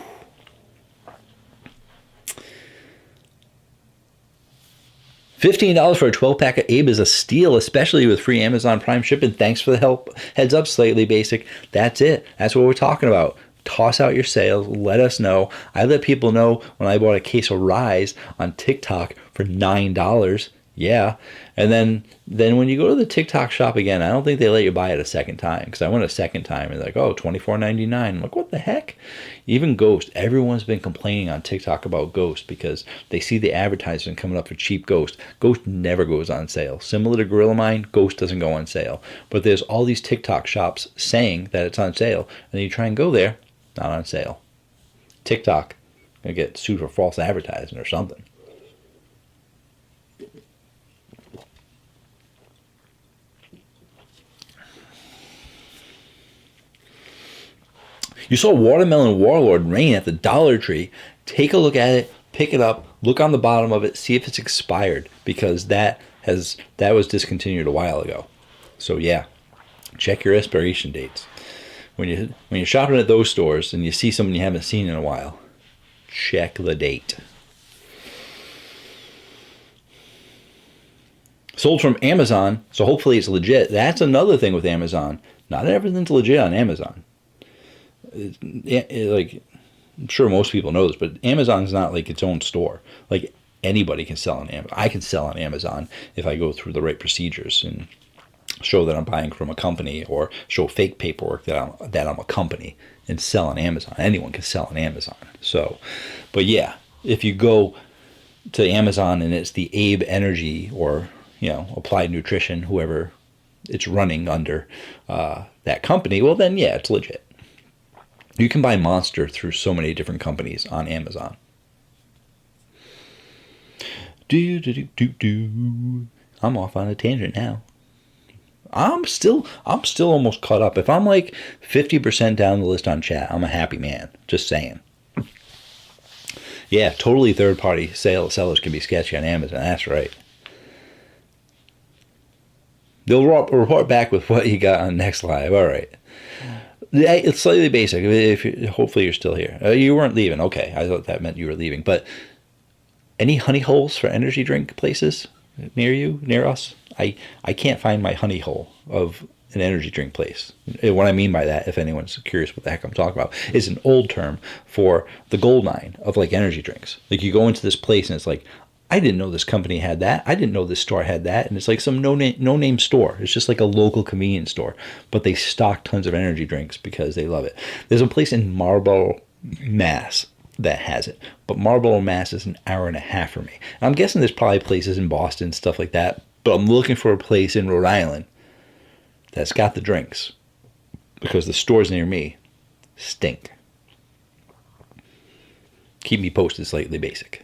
$15 for a 12-pack of Abe is a steal, especially with free Amazon Prime shipping. Thanks for the help. Heads up, Slightly Basic. That's it. That's what we're talking about. Toss out your sales. Let us know. I let people know when I bought a case of Rise on TikTok for $9. Yeah. And then when you go to the TikTok shop again, I don't think they let you buy it a second time, because I went a second time and they're like, oh, $24.99. I'm like, what the heck? Even Ghost. Everyone's been complaining on TikTok about Ghost because they see the advertisement coming up for cheap Ghost. Ghost never goes on sale. Similar to Gorilla Mind, Ghost doesn't go on sale. But there's all these TikTok shops saying that it's on sale, and then you try and go there, not on sale. TikTok gonna get sued for false advertising or something. You saw Watermelon Warlord Rain at the Dollar Tree. Take a look at it, pick it up, look on the bottom of it, see if it's expired, because that was discontinued a while ago. So yeah, check your expiration dates. When you're shopping at those stores and you see something you haven't seen in a while, check the date. Sold from Amazon, so hopefully it's legit. That's another thing with Amazon. Not everything's legit on Amazon. Like, I'm sure most people know this, but Amazon's not like its own store. Like, anybody can sell on Amazon. I can sell on Amazon if I go through the right procedures and show that I'm buying from a company, or show fake paperwork that I'm a company, and sell on Amazon. Anyone can sell on Amazon. So, but yeah, if you go to Amazon and it's the Abe Energy or Applied Nutrition, whoever it's running under that company, well then yeah, it's legit. You can buy Monster through so many different companies on Amazon. I'm off on a tangent now. I'm still almost caught up. If I'm like 50% down the list on chat, I'm a happy man. Just saying. Yeah, totally third-party sellers can be sketchy on Amazon. That's right. They'll report back with what you got on next live. All right. It's slightly basic. Hopefully you're still here. You weren't leaving. Okay, I thought that meant you were leaving. But any honey holes for energy drink places near you, near us? I can't find my honey hole of an energy drink place. What I mean by that, if anyone's curious what the heck I'm talking about, is an old term for the gold mine of like energy drinks. Like you go into this place and it's like, I didn't know this company had that. I didn't know this store had that. And it's like some no-name store. It's just like a local convenience store. But they stock tons of energy drinks because they love it. There's a place in Marlborough, Mass that has it. But Marlborough, Mass is an hour and a half for me. And I'm guessing there's probably places in Boston, stuff like that. But I'm looking for a place in Rhode Island that's got the drinks. Because the stores near me stink. Keep me posted, Slightly Basic.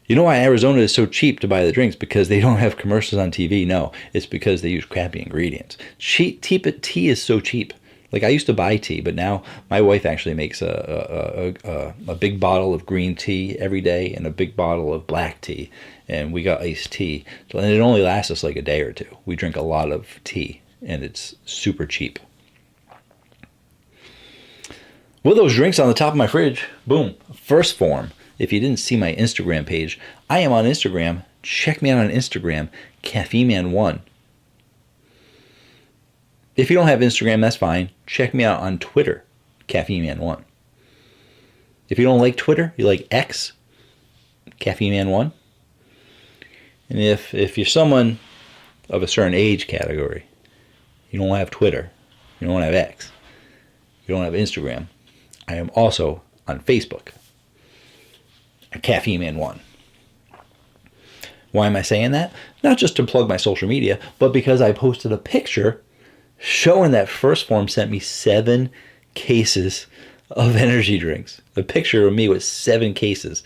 You know why Arizona is so cheap to buy the drinks? Because they don't have commercials on TV. No, it's because they use crappy ingredients. Tea is so cheap. Like I used to buy tea, but now my wife actually makes a big bottle of green tea every day and a big bottle of black tea, and we got iced tea, and it only lasts us like a day or two. We drink a lot of tea, and it's super cheap. With those drinks on the top of my fridge, boom, First Form. If you didn't see my Instagram page, I am on Instagram. Check me out on Instagram, CaffeineMan1. If you don't have Instagram, that's fine. Check me out on Twitter, CaffeineMan1. If you don't like Twitter, you like X, CaffeineMan1. And if you're someone of a certain age category, you don't have Twitter, you don't have X, you don't have Instagram, I am also on Facebook. CaffeineMan1. Why am I saying that? Not just to plug my social media, but because I posted a picture showing that First Form sent me 7 cases of energy drinks. The picture of me with 7 cases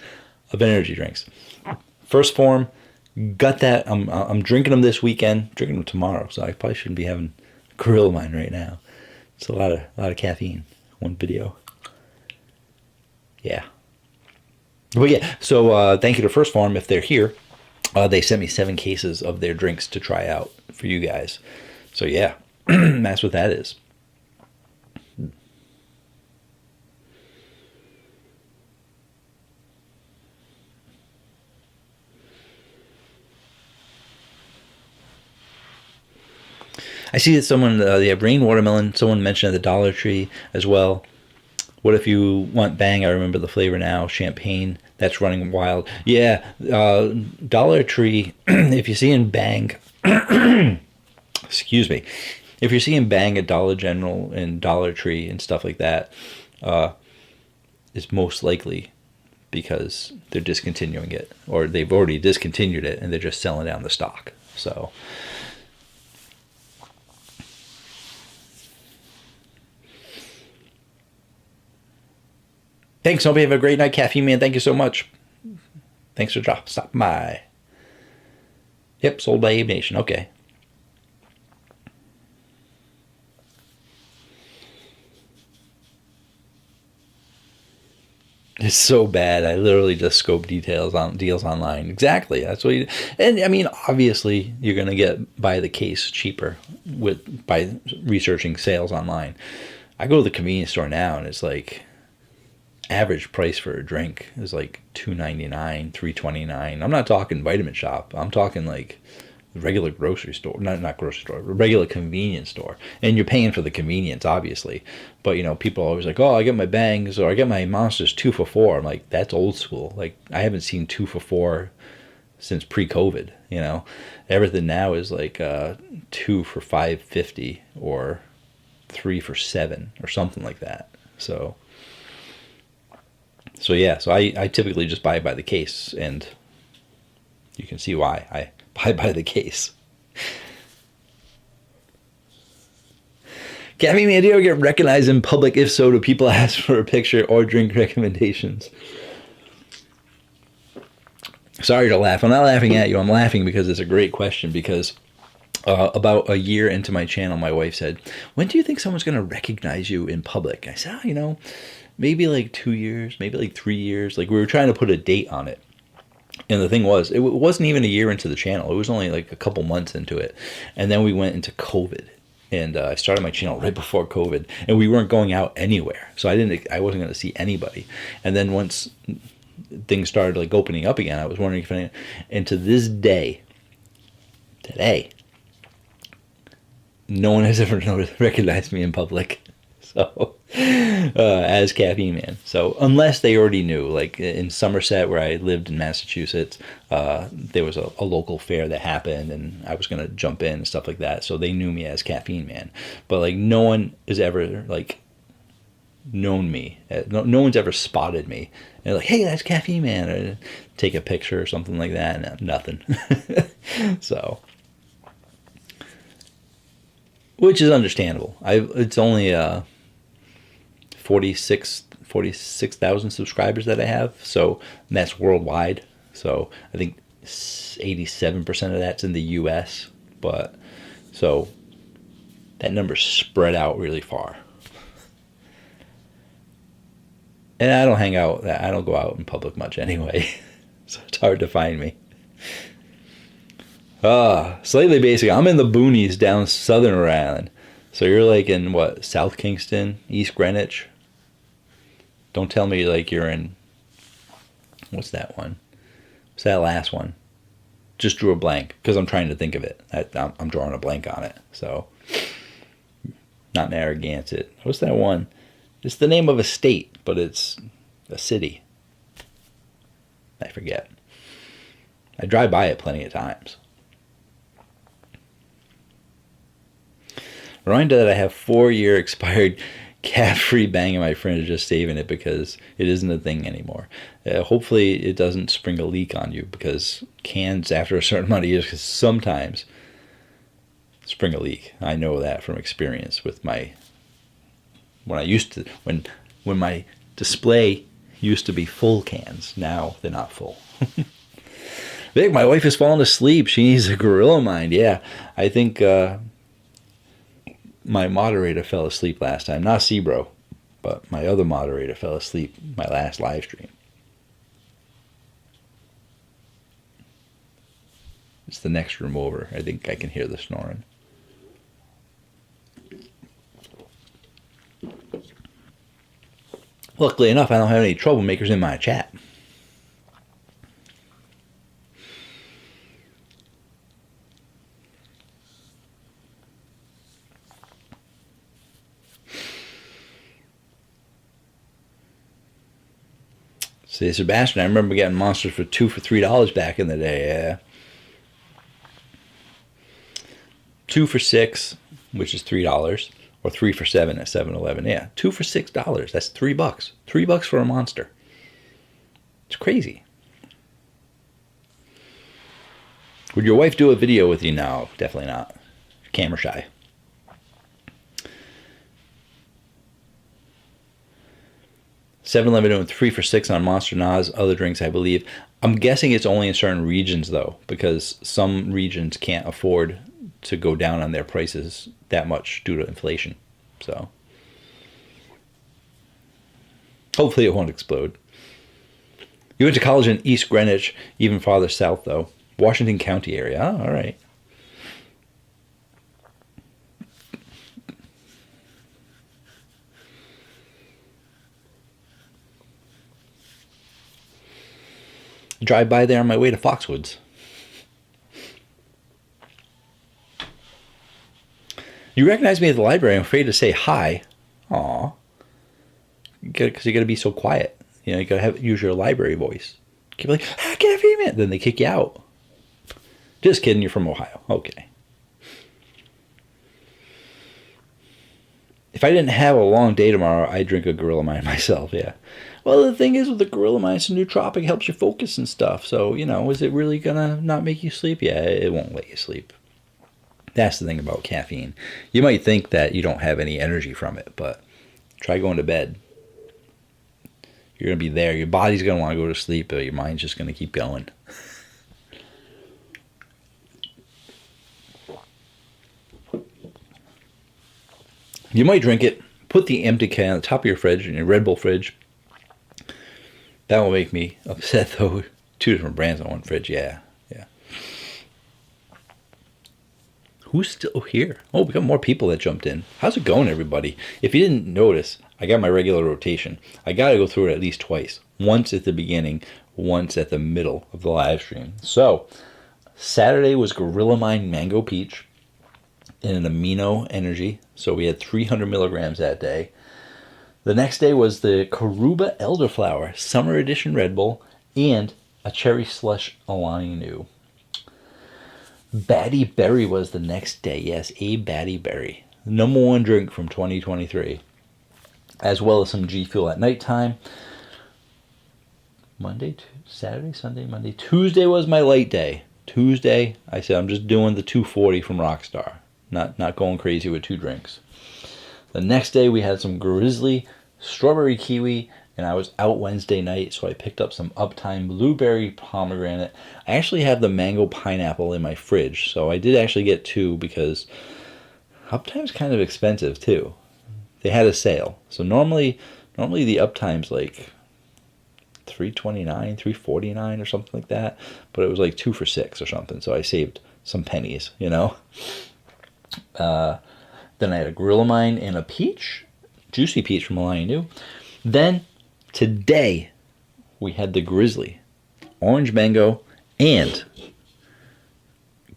of energy drinks. First Form, got that. I'm drinking them this weekend. Drinking them tomorrow, so I probably shouldn't be having a grill of mine right now. It's a lot of caffeine. One video. Yeah. But yeah, so thank you to First Form if they're here. They sent me 7 cases of their drinks to try out for you guys. So yeah, that's what that is. I see that someone, they have rain watermelon, someone mentioned at the Dollar Tree as well. What if you want Bang? I remember the flavor now. Champagne, that's running wild. Yeah, Dollar Tree, if you're seeing Bang, excuse me, if you're seeing Bang at Dollar General and Dollar Tree and stuff like that, it's most likely because they're discontinuing it, or they've already discontinued it and they're just selling down the stock. So thanks. Hope you have a great night, Caffeine Man. Thank you so much. Thanks for stopping by. Yep, sold by Abe Nation. Okay. It's so bad. I literally just scope details on deals online. Exactly. That's what you. And I mean, obviously, you're gonna get by the case cheaper by researching sales online. I go to the convenience store now, and it's like average price for a drink is like $2.99, $3.29. I'm not talking vitamin shop. I'm talking like regular grocery store, not grocery store, regular convenience store. And you're paying for the convenience, obviously. But people are always like, oh, I get my bangs or I get my monsters 2 for $4. I'm like, that's old school. Like, I haven't seen 2 for $4 since pre-COVID. Everything now is like 2 for $5.50 or 3 for $7 or something like that. So yeah, so I typically just buy by the case, and you can see why I buy by the case. Caffeine Man, do you ever get recognized in public? If so, do people ask for a picture or drink recommendations? Sorry to laugh. I'm not laughing at you. I'm laughing because it's a great question. Because about a year into my channel, my wife said, when do you think someone's going to recognize you in public? I said, maybe like 2 years, maybe like 3 years. Like, we were trying to put a date on it. And the thing was, it wasn't even a year into the channel. It was only like a couple months into it. And then we went into COVID. And I started my channel right before COVID. And we weren't going out anywhere. So I wasn't going to see anybody. And then once things started like opening up again, I was wondering if and to this day, today, no one has ever recognized me in public. So, as Caffeine Man. So, unless they already knew, like in Somerset, where I lived in Massachusetts, there was a local fair that happened, and I was going to jump in and stuff like that. So they knew me as Caffeine Man. But like, no one has ever like known me. No one's ever spotted me. And they're like, hey, that's Caffeine Man. Or take a picture or something like that. No, nothing. So, which is understandable. It's only 46,000 subscribers that I have. So that's worldwide. So I think 87% of that's in the US. But so that number's spread out really far. And I don't go out in public much anyway. So it's hard to find me. Slightly basic. I'm in the boonies down southern Rhode Island. So you're like in what? South Kingston, East Greenwich? Don't tell me like you're in, what's that one? What's that last one? Just drew a blank because I'm trying to think of it. I'm drawing a blank on it. So, not Narragansett. What's that one? It's the name of a state, but it's a city. I forget. I drive by it plenty of times. Reminder that I have 4-year expired cat-free Bang in my fridge, just saving it because it isn't a thing anymore. Hopefully it doesn't spring a leak on you, because cans after a certain amount of years sometimes spring a leak. I know that from experience with my when my display used to be full cans. Now they're not full. Vic, my wife has fallen asleep. She needs a gorilla mind. Yeah, I think my moderator fell asleep last time. Not Sebro, but my other moderator fell asleep my last live stream. It's the next room over. I think I can hear the snoring. Luckily enough, I don't have any troublemakers in my chat. See, Sebastian, I remember getting monsters for $2 for $3 back in the day. Yeah. 2 for $6, which is $3, or 3 for $7 at 7-Eleven. Yeah, 2 for $6. That's $3. $3 for a monster. It's crazy. Would your wife do a video with you? No, definitely not. Camera shy. 7-Eleven doing 3 for $6 on Monster Nas, other drinks, I believe. I'm guessing it's only in certain regions, though, because some regions can't afford to go down on their prices that much due to inflation. So hopefully it won't explode. You went to college in East Greenwich, even farther south, though. Washington County area. Oh, all right. Drive by there on my way to Foxwoods. You recognize me at the library. I'm afraid to say hi. Aw. Because you got to be so quiet. You know, you got to use your library voice. Keep like, I can't be it. Then they kick you out. Just kidding. You're from Ohio. Okay. If I didn't have a long day tomorrow, I'd drink a Gorilla Mine myself. Yeah. Well, the thing is with the Gorilla Mine, it's a nootropic, helps you focus and stuff. So, you know, is it really going to not make you sleep? Yeah, it won't let you sleep. That's the thing about caffeine. You might think that you don't have any energy from it, but try going to bed. You're going to be there. Your body's going to want to go to sleep, but your mind's just going to keep going. You might drink it, put the empty can on the top of your fridge, in your Red Bull fridge. That will make me upset, though. 2 different brands on one fridge, yeah. Who's still here? Oh, we got more people that jumped in. How's it going, everybody? If you didn't notice, I got my regular rotation. I got to go through it at least twice. Once at the beginning, once at the middle of the live stream. So, Saturday was Gorilla Mine Mango Peach in an amino energy. So we had 300 milligrams that day. The next day was the Karuba Elderflower Summer Edition Red Bull and a Cherry Slush Alani Nu. Batty Berry was the next day. Yes, a Batty Berry. Number 1 drink from 2023. As well as some G Fuel at nighttime. Monday, Saturday, Sunday, Monday. Tuesday was my light day. Tuesday, I said I'm just doing the 240 from Rockstar. Not going crazy with 2 drinks. The next day we had some Grizzly Strawberry Kiwi, and I was out Wednesday night, so I picked up some Uptime Blueberry Pomegranate. I actually have the Mango Pineapple in my fridge, so I did actually get 2 because Uptime's kind of expensive too. They had a sale, so normally the Uptime's like $3.29, $3.49 or something like that, but it was like 2 for $6 or something, so I saved some pennies, you know. Then I had a Gorilla Mine and a peach, juicy peach from Alani Nu. Then today we had the Grizzly, orange mango, and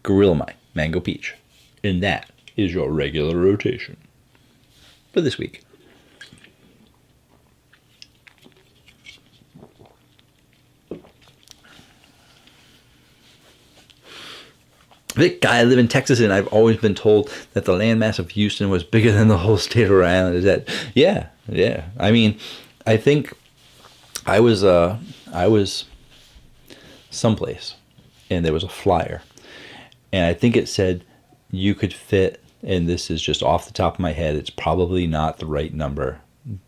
Gorilla Mine mango peach, and that is your regular rotation for this week. Vic, I live in Texas, and I've always been told that the landmass of Houston was bigger than the whole state of Rhode Island. Is that? Yeah. I mean, I think I was someplace, and there was a flyer, and I think it said you could fit, and this is just off the top of my head, it's probably not the right number,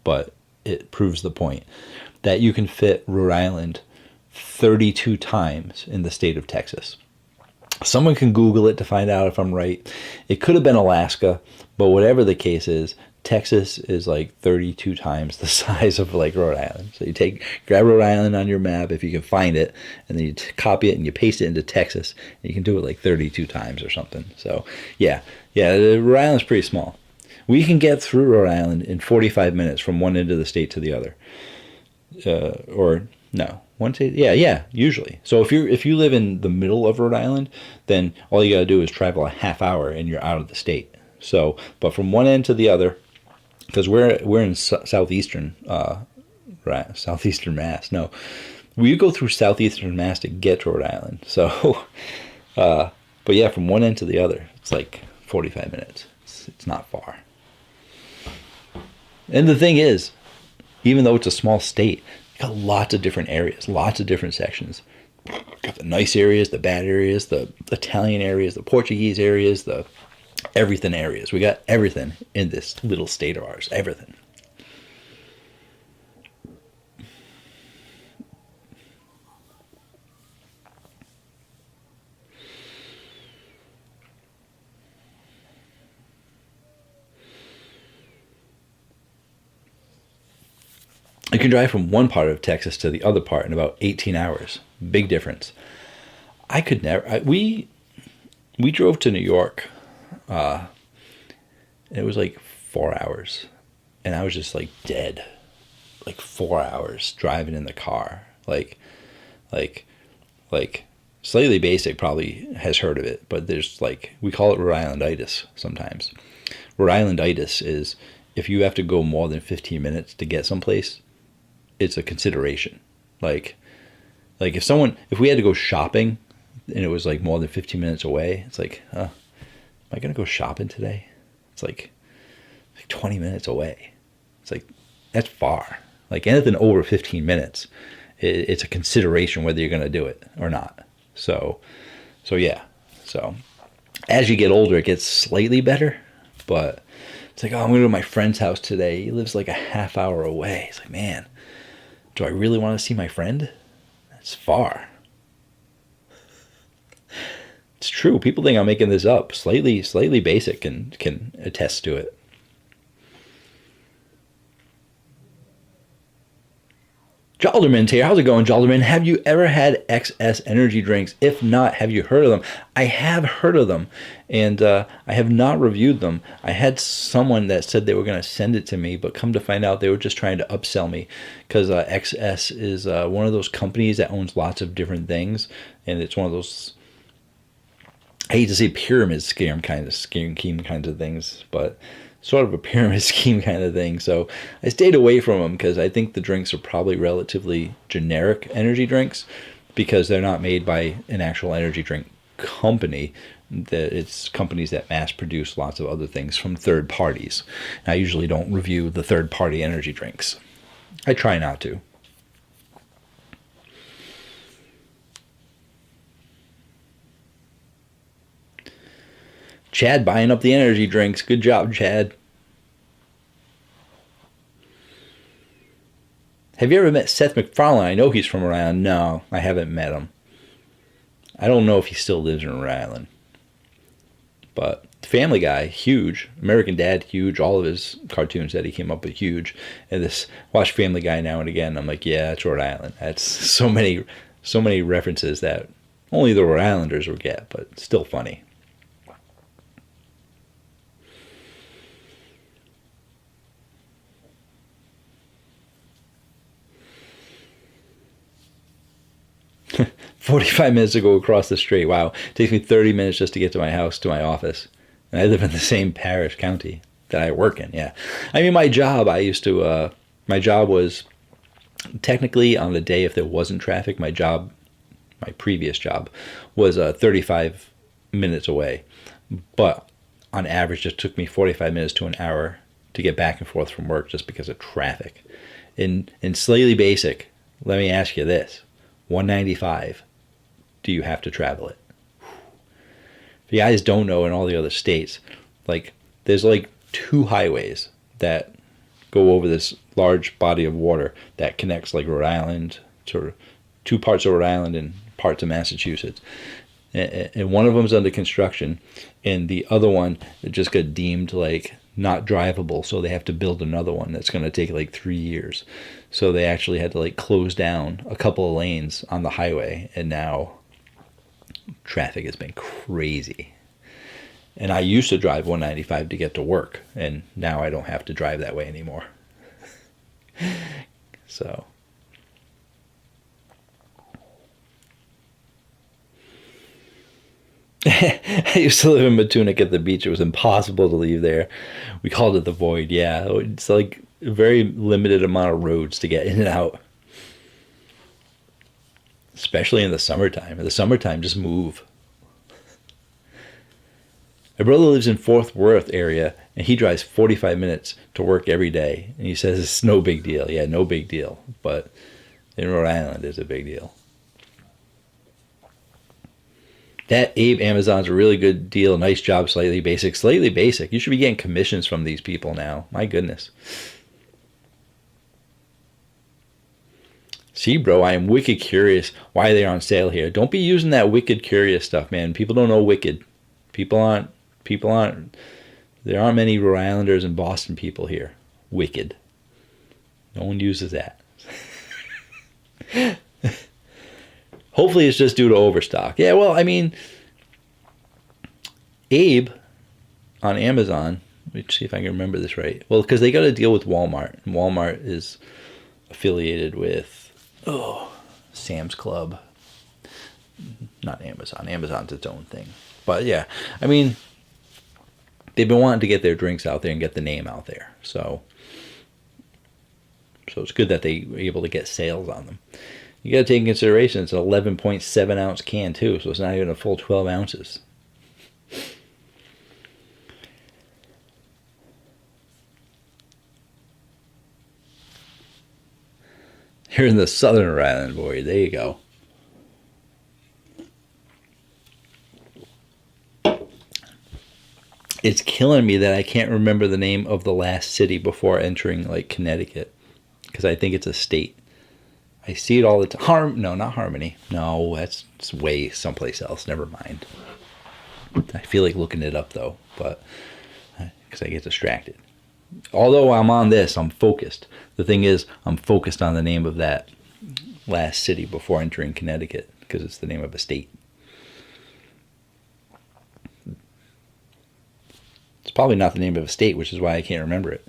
but it proves the point, that you can fit Rhode Island 32 times in the state of Texas. Someone can Google it to find out if I'm right. It could have been Alaska, but whatever the case is, Texas is like 32 times the size of like Rhode Island. So you grab Rhode Island on your map if you can find it, and then you copy it and you paste it into Texas, and you can do it like 32 times or something. So yeah, Rhode Island's pretty small. We can get through Rhode Island in 45 minutes from one end of the state to the other. Or no. Usually. So if you live in the middle of Rhode Island, then all you gotta do is travel a half hour and you're out of the state. So, but from one end to the other, because we're in southeastern Mass. No, we go through southeastern Mass to get to Rhode Island. So, but yeah, from one end to the other, it's like 45 minutes. It's not far. And the thing is, even though it's a small state, got lots of different areas, lots of different sections. Got the nice areas, the bad areas, the Italian areas, the Portuguese areas, the everything areas. We got everything in this little state of ours. Everything. You can drive from one part of Texas to the other part in about 18 hours. Big difference. I could never. We drove to New York. It was like 4 hours, and I was just like dead. Like 4 hours driving in the car. Like Slightly Basic probably has heard of it, but there's like, we call it Rhode Islanditis sometimes. Rhode Islanditis is if you have to go more than 15 minutes to get someplace, it's a consideration. Like if we had to go shopping and it was like more than 15 minutes away, it's like, am I going to go shopping today? It's like 20 minutes away. It's like, that's far. Like anything over 15 minutes, it's a consideration whether you're going to do it or not. So yeah. So as you get older, it gets slightly better, but it's like, oh, I'm going to go to my friend's house today. He lives like a half hour away. It's like, man, do I really want to see my friend? That's far. It's true. People think I'm making this up. Slightly Basic can attest to it. Jalderman's here. How's it going, Jalderman? Have you ever had XS energy drinks? If not, have you heard of them? I have heard of them, and I have not reviewed them. I had someone that said they were going to send it to me, but come to find out they were just trying to upsell me, because XS is one of those companies that owns lots of different things, and it's one of those, I hate to say pyramid scheme kinds of things, but sort of a pyramid scheme kind of thing. So I stayed away from them because I think the drinks are probably relatively generic energy drinks, because they're not made by an actual energy drink company. It's companies that mass produce lots of other things from third parties. I usually don't review the third party energy drinks. I try not to. Chad buying up the energy drinks. Good job, Chad. Have you ever met Seth MacFarlane? I know he's from Rhode Island. No, I haven't met him. I don't know if he still lives in Rhode Island. But Family Guy, huge. American Dad, huge. All of his cartoons that he came up with, huge. And watch Family Guy now and again. I'm like, yeah, it's Rhode Island. That's so many references that only the Rhode Islanders will get, but still funny. "45 minutes to go across the street. Wow. It takes me 30 minutes just to get to my house, to my office. And I live in the same parish, county that I work in, yeah. I mean, my job was technically on the day if there wasn't traffic, my previous job was 35 minutes away. But on average, it took me 45 minutes to an hour to get back and forth from work just because of traffic. In Slightly Basic, let me ask you this. 195, do you have to travel it? If you guys don't know, in all the other states, like there's like 2 highways that go over this large body of water that connects like Rhode Island to 2 parts of Rhode Island and parts of Massachusetts. And one of them's under construction, and the other one just got deemed like not drivable, so they have to build another one that's going to take like 3 years. So they actually had to like close down a couple of lanes on the highway, and now traffic has been crazy. And I used to drive 195 to get to work, and now I don't have to drive that way anymore. So I used to live in Matunic at the beach. It was impossible to leave there. We called it the Void. Yeah, it's like a very limited amount of roads to get in and out, especially in the summertime. In the summertime, just move. My brother lives in Fort Worth area, and he drives 45 minutes to work every day. And he says it's no big deal. Yeah, no big deal. But in Rhode Island, it's a big deal. That Abe Amazon's a really good deal. Nice job, Slightly Basic. Slightly Basic. You should be getting commissions from these people now. My goodness. See, bro, I am wicked curious why they're on sale here. Don't be using that wicked curious stuff, man. People don't know wicked. There aren't many Rhode Islanders and Boston people here. Wicked. No one uses that. Hopefully it's just due to overstock. Yeah, well, I mean, Abe on Amazon, let me see if I can remember this right. Well, because they got to deal with Walmart. And Walmart is affiliated with Sam's Club. Not Amazon. Amazon's its own thing. But yeah, I mean, they've been wanting to get their drinks out there and get the name out there. So it's good that they were able to get sales on them. You got to take in consideration it's an 11.7 ounce can too, so it's not even a full 12 ounces. Here in the southern Rhode Island, boy, there you go. It's killing me that I can't remember the name of the last city before entering like Connecticut, because I think it's a state. I see it all the time. No, not Harmony. No, that's way someplace else. Never mind. I feel like looking it up though, but because I get distracted. Although I'm on this, I'm focused. The thing is, I'm focused on the name of that last city before entering Connecticut, because it's the name of a state. It's probably not the name of a state, which is why I can't remember it.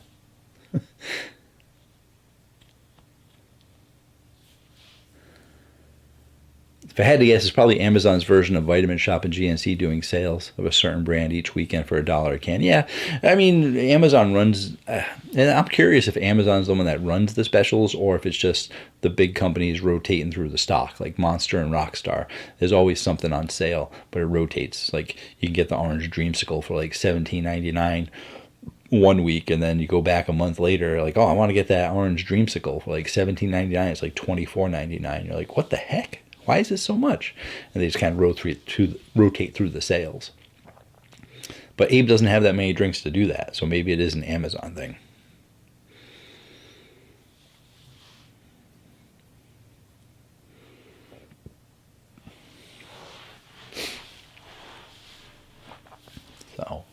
If I had to guess, it's probably Amazon's version of Vitamin Shop and GNC doing sales of a certain brand each weekend for $1 a can. Yeah, I mean, Amazon runs, and I'm curious if Amazon's the one that runs the specials or if it's just the big companies rotating through the stock, like Monster and Rockstar. There's always something on sale, but it rotates. Like you can get the orange dreamsicle for like $17.99 one week, and then you go back a month later, like, oh, I want to get that orange dreamsicle for like $17.99. It's like $24.99. You're like, what the heck? Why is this so much? And they just kind of rotate through the sales. But Abe doesn't have that many drinks to do that, so maybe it is an Amazon thing. So,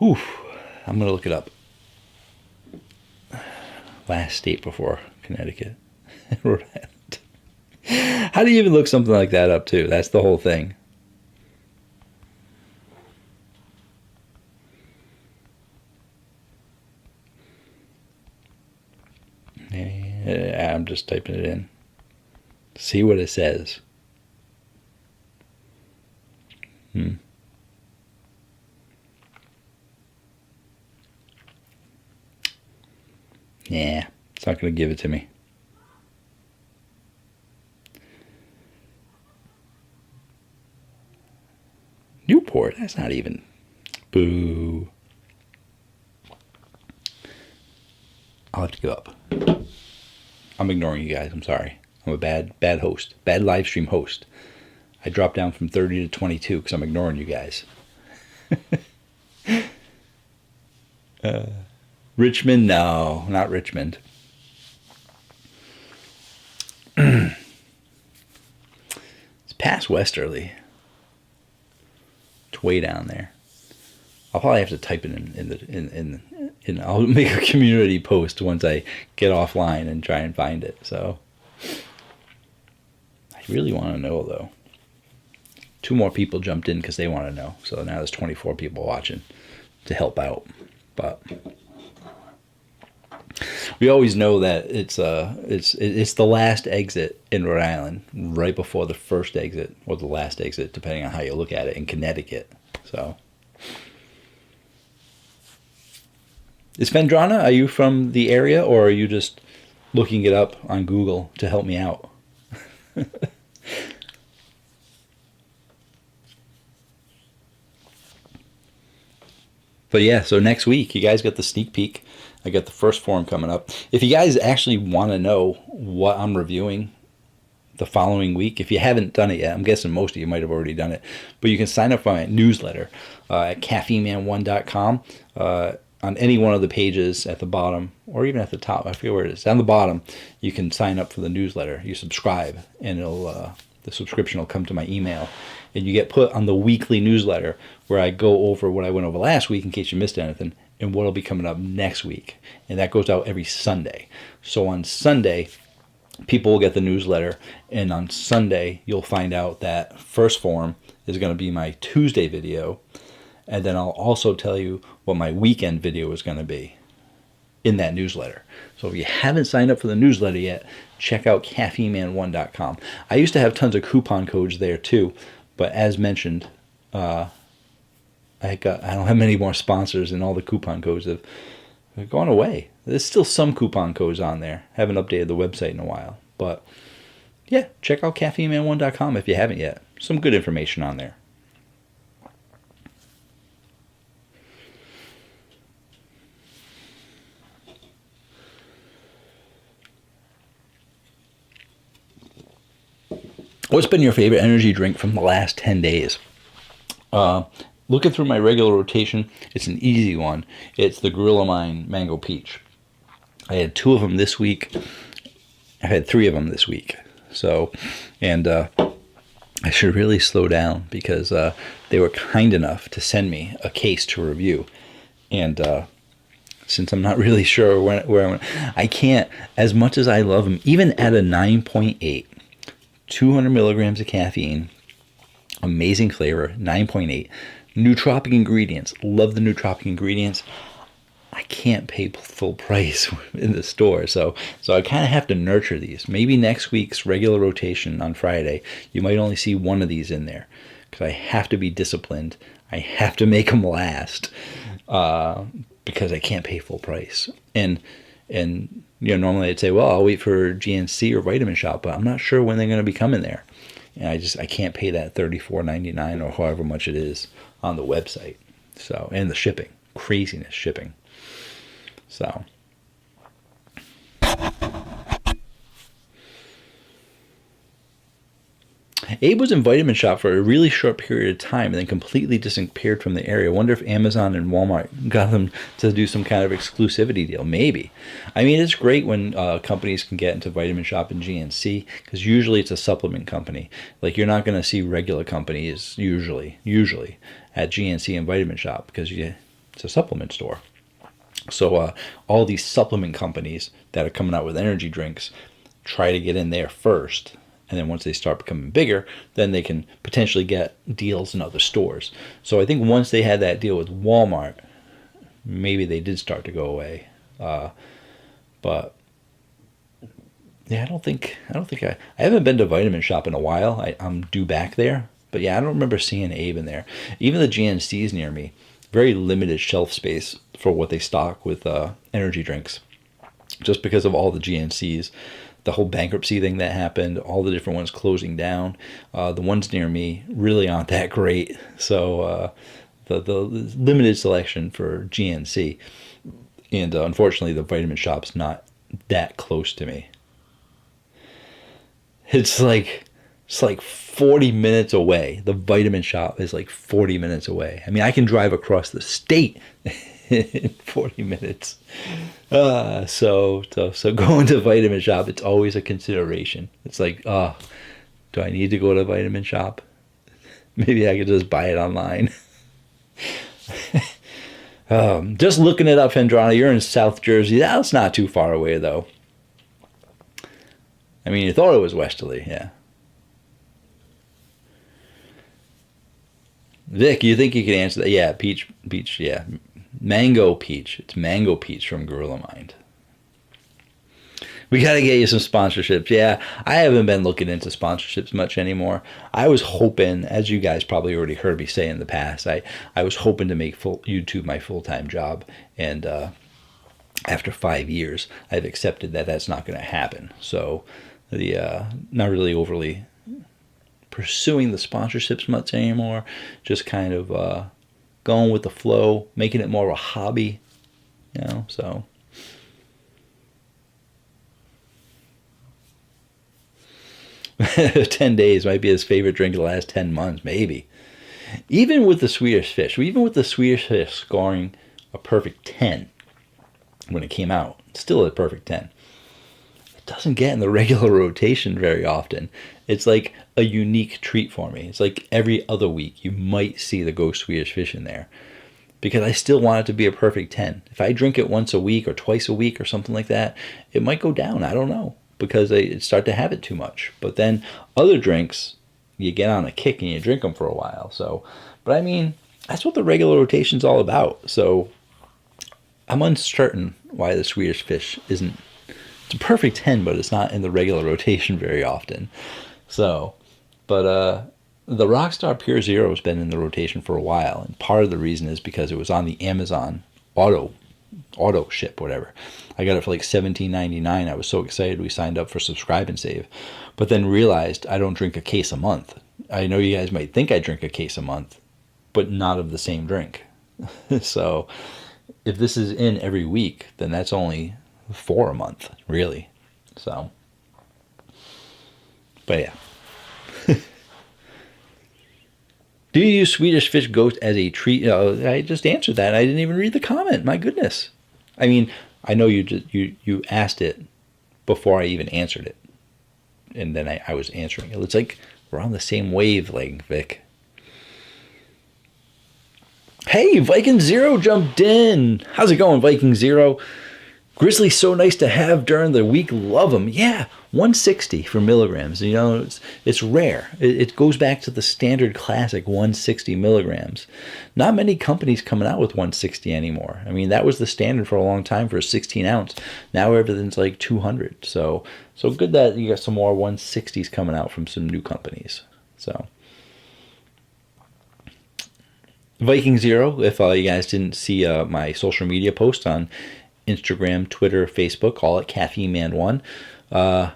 I'm going to look it up. Last state before Connecticut. Rhode Island. How do you even look something like that up, too? That's the whole thing. I'm just typing it in. See what it says. Yeah, it's not going to give it to me. Newport, that's not even. Boo. I'll have to give up. I'm ignoring you guys. I'm sorry. I'm a bad host. Bad live stream host. I dropped down from 30 to 22 because I'm ignoring you guys. Richmond? No, not Richmond. It's past Westerly. It's way down there. I'll probably have to type it in. I'll make a community post once I get offline and try and find it. So I really want to know though. 2 more people jumped in because they want to know. So now there's 24 people watching to help out. But we always know that it's the last exit in Rhode Island, right before the first exit or the last exit, depending on how you look at it, in Connecticut. So, is Vendrana? Are you from the area, or are you just looking it up on Google to help me out? But yeah, so next week, you guys got the sneak peek. I got the first forum coming up. If you guys actually want to know what I'm reviewing the following week, if you haven't done it yet, I'm guessing most of you might have already done it, but you can sign up for my newsletter at caffeineman1.com on any one of the pages at the bottom, or even at the top. I forget where it is. Down the bottom, you can sign up for the newsletter. You subscribe, and it'll the subscription will come to my email, and you get put on the weekly newsletter where I go over what I went over last week in case you missed anything, and what will be coming up next week. And that goes out every Sunday. So on Sunday, people will get the newsletter, and on Sunday you'll find out that first form is going to be my Tuesday video, and then I'll also tell you what my weekend video is going to be in that newsletter. So if you haven't signed up for the newsletter yet, check out caffeineman1.com. I used to have tons of coupon codes there too, but as mentioned, I don't have many more sponsors, and all the coupon codes have gone away. There's still some coupon codes on there. Haven't updated the website in a while, but yeah, check out caffeineman1.com if you haven't yet. Some good information on there. What's been your favorite energy drink from the last 10 days? Looking through my regular rotation, it's an easy one. It's the Gorilla Mind Mango Peach. I had 2 of them this week. I had 3 of them this week. So, and I should really slow down because they were kind enough to send me a case to review. And since I'm not really sure where I can't, as much as I love them, even at a 9.8, 200 milligrams of caffeine, amazing flavor, 9.8, nootropic ingredients, love the nootropic ingredients. I can't pay full price in the store, so I kind of have to nurture these. Maybe next week's regular rotation on Friday, you might only see 1 of these in there, because I have to be disciplined. I have to make them last, because I can't pay full price. And normally I'd say, well, I'll wait for GNC or Vitamin Shop, but I'm not sure when they're going to be coming there. And I can't pay that $34.99 or however much it is on the website. So, and the shipping, craziness shipping. So, Abe was in Vitamin Shop for a really short period of time and then completely disappeared from the area. I wonder if Amazon and Walmart got them to do some kind of exclusivity deal. Maybe. I mean, it's great when companies can get into Vitamin Shop and GNC, because usually it's a supplement company. Like, you're not going to see regular companies usually at GNC and Vitamin Shop, because it's a supplement store. So all these supplement companies that are coming out with energy drinks try to get in there first. And then once they start becoming bigger, then they can potentially get deals in other stores. So I think once they had that deal with Walmart, maybe they did start to go away. But yeah, I haven't been to Vitamin Shop in a while. I'm due back there. But yeah, I don't remember seeing Abe in there. Even the GNCs near me, very limited shelf space for what they stock with energy drinks. Just because of all the GNCs. The whole bankruptcy thing that happened, all the different ones closing down. The ones near me really aren't that great. So the limited selection for GNC. And unfortunately, the Vitamin Shop's not that close to me. It's like 40 minutes away. The Vitamin Shop is like 40 minutes away. I mean, I can drive across the state in 40 minutes. So going to Vitamin Shop, it's always a consideration. It's like, do I need to go to Vitamin Shop? Maybe I could just buy it online. Just looking it up, Hendrana, you're in South Jersey. That's not too far away, though. I mean, you thought it was westerly, yeah. Vic, you think you can answer that? Yeah, peach, yeah. Mango peach. It's Mango Peach from Gorilla Mind. We got to get you some sponsorships. Yeah, I haven't been looking into sponsorships much anymore. I was hoping, as you guys probably already heard me say in the past, I was hoping to make YouTube my full-time job. And after 5 years, I've accepted that that's not going to happen. So not really overly pursuing the sponsorships much anymore. Just kind of going with the flow, making it more of a hobby, so. $10 days might be his favorite drink of the last 10 months, maybe. Even with the Swedish Fish scoring a perfect 10 when it came out, still a perfect 10. It doesn't get in the regular rotation very often. It's like a unique treat for me. It's like every other week you might see the Ghost Swedish Fish in there, because I still want it to be a perfect 10. If I drink it once a week or twice a week or something like that, it might go down. I don't know. because I start to have it too much. But then other drinks, you get on a kick and you drink them for a while. So, but I mean, that's what the regular rotation's all about. So I'm uncertain why the Swedish Fish isn't. It's a perfect 10, but it's not in the regular rotation very often. So, but the Rockstar Pure Zero has been in the rotation for a while, and part of the reason is because it was on the Amazon auto ship, whatever. I got it for like $17.99. I was so excited we signed up for Subscribe and Save, but then realized I don't drink a case a month. I know you guys might think I drink a case a month, but not of the same drink. So if this is in every week, then that's only 4 a month, really. So, but yeah. Do you use Swedish Fish Ghost as a treat? I just answered that. I didn't even read the comment. My goodness. I mean, I know you asked it before I even answered it, and then I was answering it. It's like we're on the same wavelength, Vic. Hey, Viking Zero jumped in. How's it going, Viking Zero? Grizzly's so nice to have during the week. Love them. Yeah, 160 for milligrams. You know, it's rare. It goes back to the standard classic 160 milligrams. Not many companies coming out with 160 anymore. I mean, that was the standard for a long time for a 16 ounce. Now everything's like 200. So good that you got some more 160s coming out from some new companies. So Viking Zero, if you guys didn't see my social media post on Instagram, Twitter, Facebook, all at Caffeine Man 1. Yeah,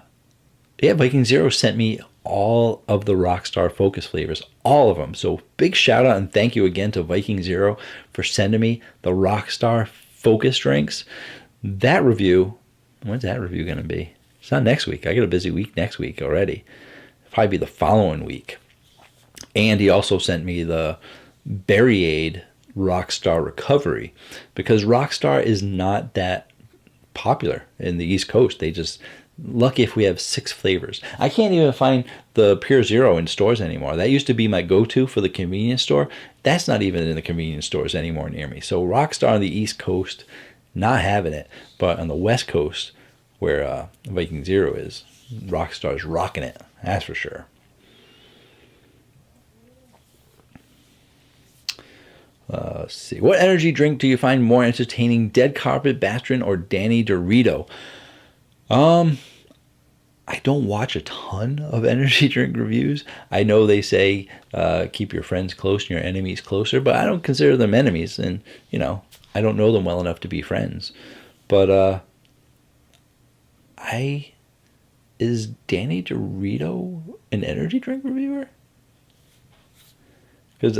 Viking Zero sent me all of the Rockstar Focus flavors, all of them. So big shout out and thank you again to Viking Zero for sending me the Rockstar Focus drinks. That review, when's that review going to be? It's not next week. I got a busy week next week already. It'll probably be the following week. And he also sent me the Berryade Rockstar Recovery, because Rockstar is not that popular in the East Coast. They just, lucky if we have 6 flavors. I can't even find the Pure Zero in stores anymore. That used to be my go-to for the convenience store. That's not even in the convenience stores anymore near me. So Rockstar on the East Coast, not having it. But on the West Coast, where Viking Zero is, Rockstar's rocking it. That's for sure. Let's see. What energy drink do you find more entertaining, Dead Carpet, Bastrin, or Danny Dorito? I don't watch a ton of energy drink reviews. I know they say keep your friends close and your enemies closer, but I don't consider them enemies, and you know, I don't know them well enough to be friends. But is Danny Dorito an energy drink reviewer? Because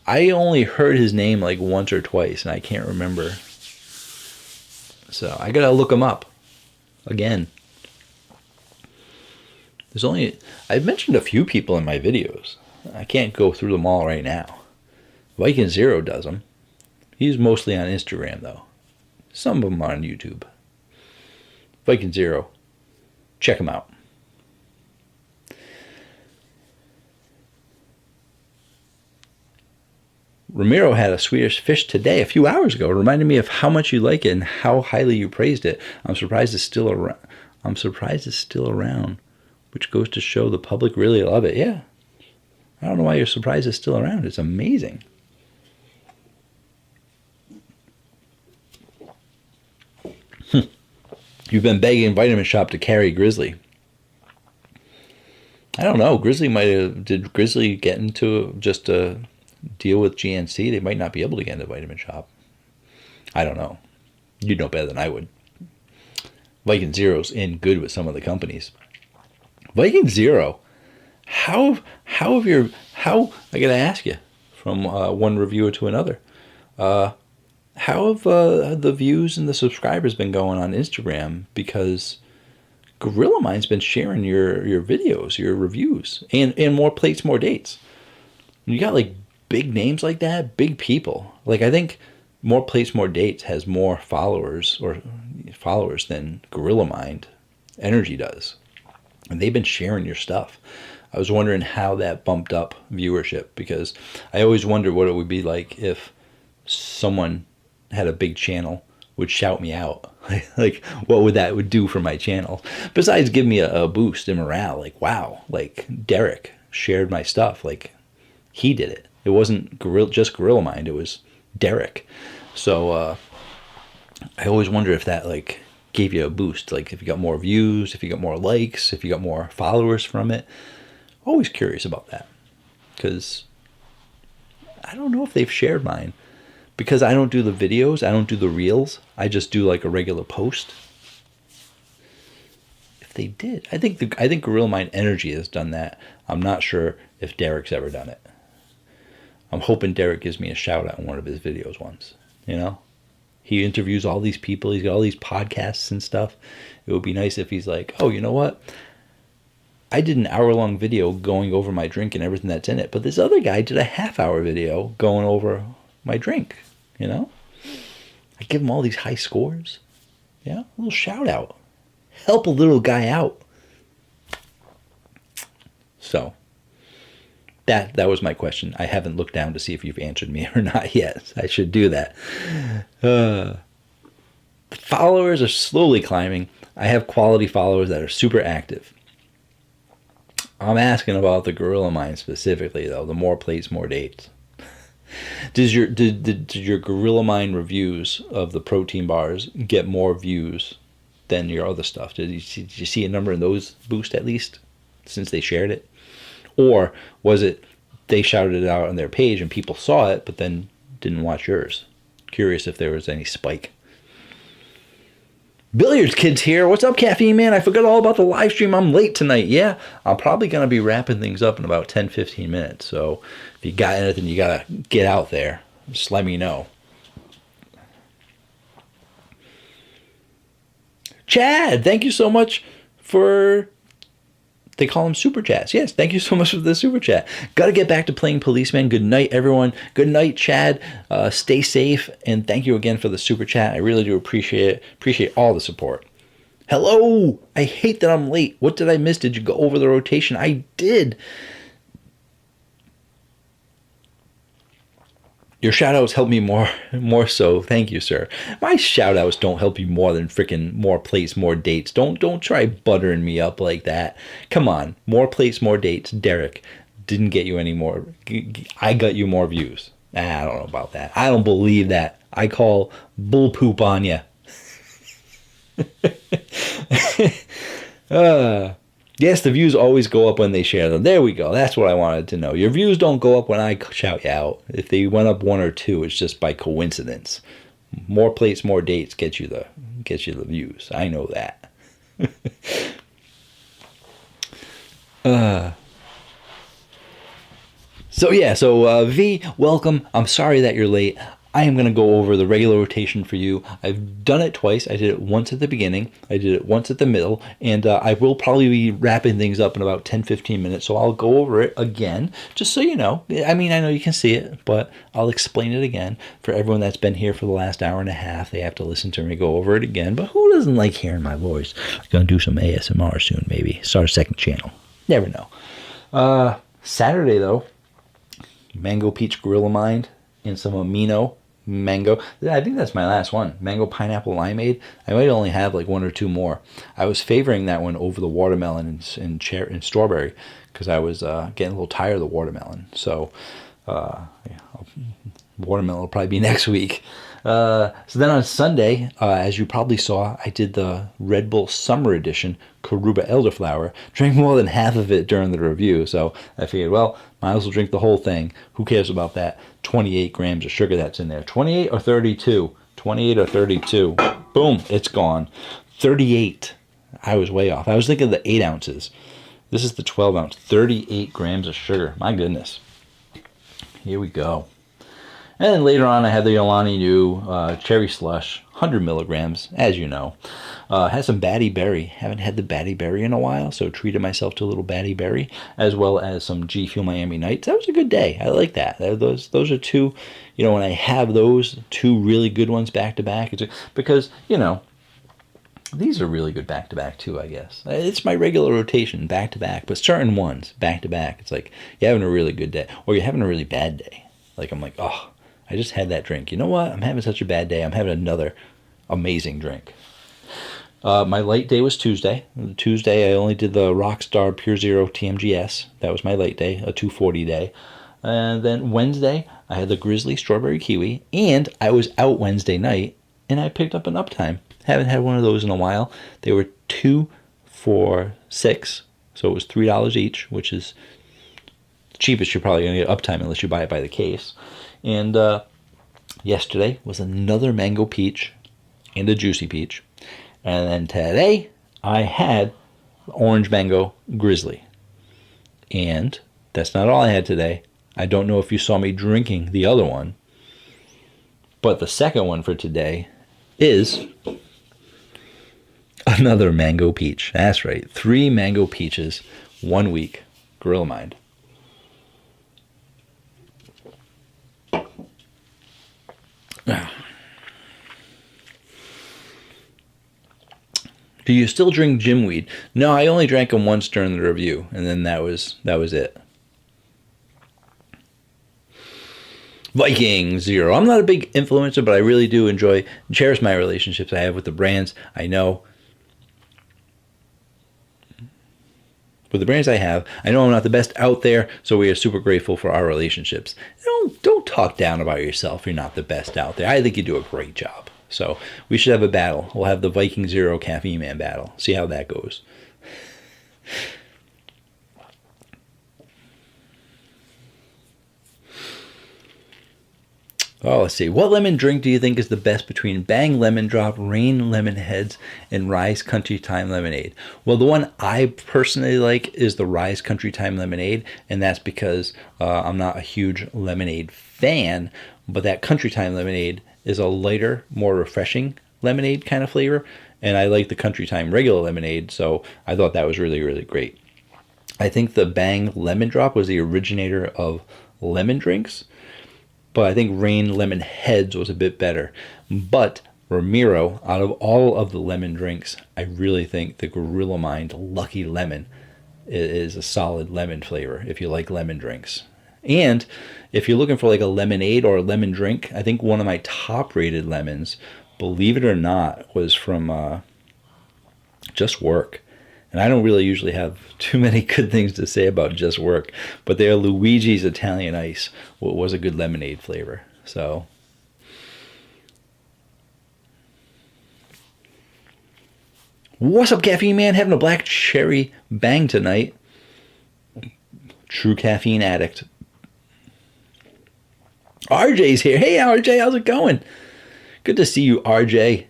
I only heard his name like once or twice, and I can't remember. So I gotta look him up again. I've mentioned a few people in my videos. I can't go through them all right now. Viking Zero does them. He's mostly on Instagram though. Some of them are on YouTube. Viking Zero, check him out. Ramiro had a Swedish Fish today, a few hours ago. It reminded me of how much you like it and how highly you praised it. I'm surprised it's still around, which goes to show the public really love it. Yeah. I don't know why you're surprised it's still around. It's amazing. You've been begging Vitamin Shop to carry Grizzly. I don't know. Did Grizzly get into just a deal with GNC? They might not be able to get into Vitamin Shop. I don't know. You'd know better than I would. Viking Zero's in good with some of the companies. Viking Zero, I gotta ask you from one reviewer to another, how have the views and the subscribers been going on Instagram? Because Gorilla Mind's been sharing your videos, your reviews, and more plates, more dates. You got like big names like that, big people. Like I think More Plates, More Dates has more followers than Gorilla Mind Energy does. And they've been sharing your stuff. I was wondering how that bumped up viewership, because I always wondered what it would be like if someone had a big channel would shout me out. Like, what would that would do for my channel? Besides give me a boost in morale. Like, wow, like Derek shared my stuff. Like, he did it. It wasn't just Gorilla Mind. It was Derek. So I always wonder if that like gave you a boost. Like if you got more views, if you got more likes, if you got more followers from it. Always curious about that. Because I don't know if they've shared mine. Because I don't do the videos, I don't do the reels. I just do like a regular post. If they did, I think Gorilla Mind Energy has done that. I'm not sure if Derek's ever done it. I'm hoping Derek gives me a shout out in one of his videos once. You know, he interviews all these people. He's got all these podcasts and stuff. It would be nice if he's like, oh, you know what? I did an hour-long video going over my drink and everything that's in it, but this other guy did a half-hour video going over my drink. You know, I give him all these high scores. Yeah, a little shout out. Help a little guy out. So that was my question. I haven't looked down to see if you've answered me or not yet. I should do that. The followers are slowly climbing. I have quality followers that are super active. I'm asking about the Gorilla Mind specifically, though. The more plates, more dates. Did your Gorilla Mind reviews of the protein bars get more views than your other stuff? Did you see a number in those boost at least since they shared it? Or was it they shouted it out on their page and people saw it but then didn't watch yours? Curious if there was any spike. Billiards Kid's here. What's up, Caffeine Man? I forgot all about the live stream. I'm late tonight. Yeah, I'm probably going to be wrapping things up in about 10-15 minutes. So if you got anything you got to get out there, just let me know. Chad, thank you so much for... They call them super chats. Yes, thank you so much for the super chat. Got to get back to playing policeman. Good night, everyone. Good night, Chad. Stay safe, and thank you again for the super chat. I really do appreciate it. Appreciate all the support. Hello. I hate that I'm late. What did I miss? Did you go over the rotation? I did. Your shout-outs help me more so. Thank you, sir. My shout-outs don't help you more than freaking more plates, more dates. Don't try buttering me up like that. Come on. More plates, more dates. Derek didn't get you any more. I got you more views. I don't know about that. I don't believe that. I call bull poop on you. Yes, the views always go up when they share them. There we go. That's what I wanted to know. Your views don't go up when I shout you out. If they went up 1 or 2, it's just by coincidence. More plates, more dates get you the views. I know that. So V, welcome. I'm sorry that you're late. I am going to go over the regular rotation for you. I've done it twice. I did it once at the beginning. I did it once at the middle. And I will probably be wrapping things up in about 10-15 minutes. So I'll go over it again, just so you know. I mean, I know you can see it, but I'll explain it again. For everyone that's been here for the last hour and a half, they have to listen to me go over it again. But who doesn't like hearing my voice? I'm going to do some ASMR soon, maybe. Start a second channel. Never know. Saturday, though, Mango Peach Gorilla Mind and some amino mango. I think that's my last one. Mango pineapple limeade. I might only have like 1 or 2 more. I was favoring that one over the watermelon and strawberry because I was getting a little tired of the watermelon. So watermelon will probably be next week. So then on Sunday, as you probably saw, I did the Red Bull Summer Edition Karuba Elderflower. Drank more than half of it during the review, so I figured, well, might as well drink the whole thing. Who cares about that 28 grams of sugar that's in there? 28 or 32? 28 or 32. Boom, it's gone. 38. I was way off. I was thinking the 8 ounces. This is the 12 ounce. 38 grams of sugar. My goodness. Here we go. And then later on, I had the Alani Nu Cherry Slush, 100 milligrams, as you know. Had some Batty Berry. Haven't had the Batty Berry in a while, so treated myself to a little Batty Berry, as well as some G Fuel Miami Nights. That was a good day. I like that. Those are two, when I have those 2 really good ones back to back, because, these are really good back to back too, I guess. It's my regular rotation, back to back, but certain ones, back to back, it's like you're having a really good day, or you're having a really bad day. Like, I'm like, oh, I just had that drink. You know what? I'm having such a bad day. I'm having a amazing drink. My light day was Tuesday. Tuesday, I only did the Rockstar Pure Zero TMGS. That was my light day, a 240 day. And then Wednesday, I had the Grizzly Strawberry Kiwi. And I was out Wednesday night, and I picked up an Uptime. Haven't had one of those in a while. They were 2 for $6, so it was $3 each, which is the cheapest you're probably going to get Uptime unless you buy it by the case. And yesterday was another mango peach and a juicy peach. And then today, I had orange mango grizzly. And that's not all I had today. I don't know if you saw me drinking the other one. But the second one for today is another mango peach. That's right. 3 mango peaches, 1 week. Gorilla Mind. Do you still drink gym weed? No, I only drank them once during the review, and then that was it. Viking Zero. I'm not a big influencer, but I really do enjoy and cherish my relationships I have with the brands I know. With the brands I have, I know I'm not the best out there, so we are super grateful for our relationships. Don't talk down about yourself if you're not the best out there. I think you do a great job. So we should have a battle. We'll have the Viking Zero Caffeine Man battle. See how that goes. Oh, let's see. What lemon drink do you think is the best between Bang Lemon Drop, Rain Lemon Heads, and Rise Country Time Lemonade? Well, the one I personally like is the Rise Country Time Lemonade, and that's because I'm not a huge lemonade fan, but that Country Time Lemonade is a lighter, more refreshing lemonade kind of flavor, and I like the Country Time regular lemonade, so I thought that was really, really great. I think the Bang Lemon Drop was the originator of lemon drinks, but I think Rain Lemon Heads was a bit better. But Ramiro, out of all of the lemon drinks, I really think the Gorilla Mind Lucky Lemon is a solid lemon flavor if you like lemon drinks. And if you're looking for like a lemonade or a lemon drink, I think one of my top rated lemons, believe it or not, was from Just Work. And I don't really usually have too many good things to say about Just Work, but their Luigi's Italian Ice was a good lemonade flavor. So, what's up, Caffeine Man? Having a black cherry bang tonight. True caffeine addict. RJ's here. Hey, RJ, how's it going? Good to see you, RJ.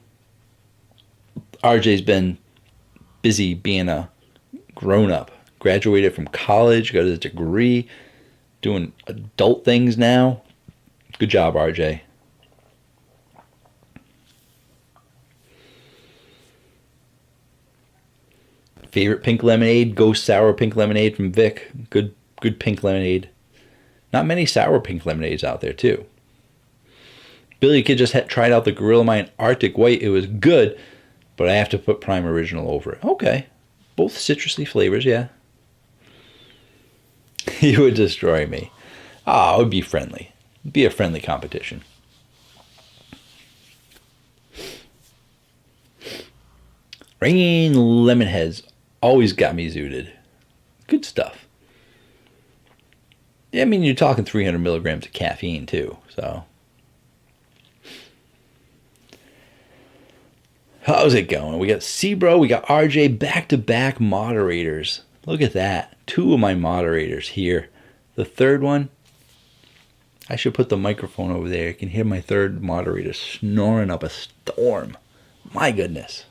RJ's been busy being a grown-up. Graduated from college, got his degree, doing adult things now. Good job, RJ. Favorite pink lemonade? Ghost Sour Pink Lemonade from Vic. Good pink lemonade. Not many sour pink lemonades out there, too. Billy Kid just tried out the Gorilla Mind Arctic White. It was good, but I have to put Prime Original over it. Okay. Both citrusy flavors, yeah. You would destroy me. Ah, it would be friendly. It'd be a friendly competition. Rain Lemon Heads always got me zooted. Good stuff. Yeah, I mean, you're talking 300 milligrams of caffeine, too, so. How's it going? We got C-Bro, we got RJ, back-to-back moderators. Look at that. 2 of my moderators here. The third one, I should put the microphone over there. You can hear my third moderator snoring up a storm. My goodness.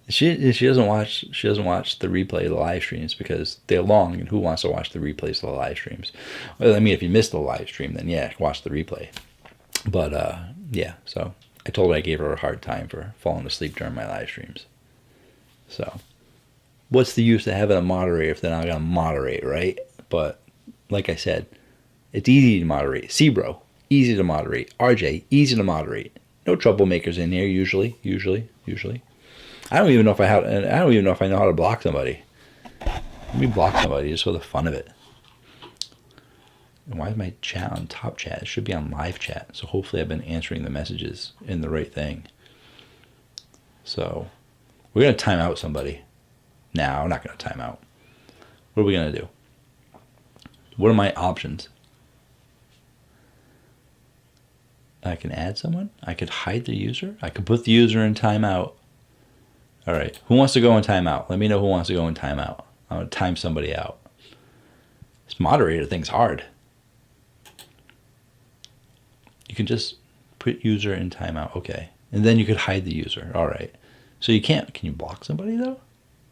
She doesn't watch the replay of the live streams because they're long, and who wants to watch the replays of the live streams? Well, I mean, if you missed the live stream, then yeah, watch the replay. But yeah, so I told her I gave her a hard time for falling asleep during my live streams. So what's the use of having a moderator if they're not gonna moderate, right? But like I said, it's easy to moderate. C-Bro, easy to moderate. RJ, easy to moderate. No troublemakers in here usually. I don't even know if I know how to block somebody. Let me block somebody just for the fun of it. And why is my chat on top chat? It should be on live chat. So hopefully I've been answering the messages in the right thing. So we're going to time out somebody. No, we're not going to time out. What are we going to do? What are my options? I can add someone. I could hide the user. I could put the user in timeout. All right. Who wants to go in timeout? Let me know who wants to go in timeout. I'm going to time somebody out. This moderator thing's hard. You can just put user in timeout. Okay. And then you could hide the user. All right. So you can't. Can you block somebody though?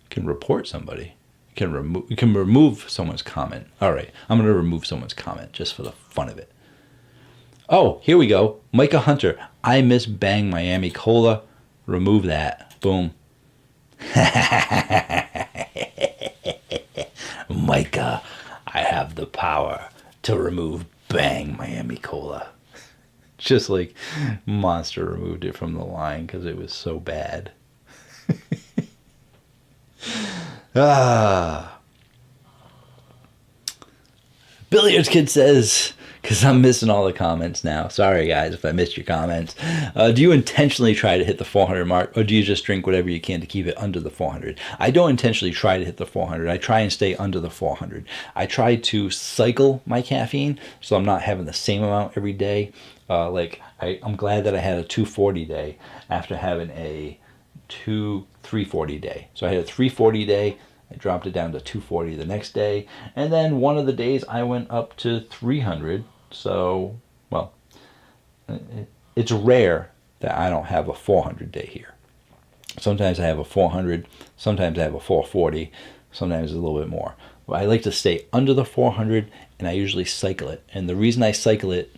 You can report somebody. You can remove someone's comment. All right. I'm going to remove someone's comment just for the fun of it. Oh, here we go. Micah Hunter. I miss Bang Miami Cola. Remove that. Boom. Micah, I have the power to remove Bang Miami Cola. Just like Monster removed it from the line because it was so bad. Billiards Kid says, because I'm missing all the comments now. Sorry, guys, if I missed your comments. Do you intentionally try to hit the 400 mark, or do you just drink whatever you can to keep it under the 400? I don't intentionally try to hit the 400. I try and stay under the 400. I try to cycle my caffeine, so I'm not having the same amount every day. I'm glad that I had a 240 day after having a 340 day. So I had a 340 day. I dropped it down to 240 the next day. And then one of the days I went up to 300. So, well, it's rare that I don't have a 400 day here. Sometimes I have a 400. Sometimes I have a 440. Sometimes a little bit more. But I like to stay under the 400, and I usually cycle it. And the reason I cycle it,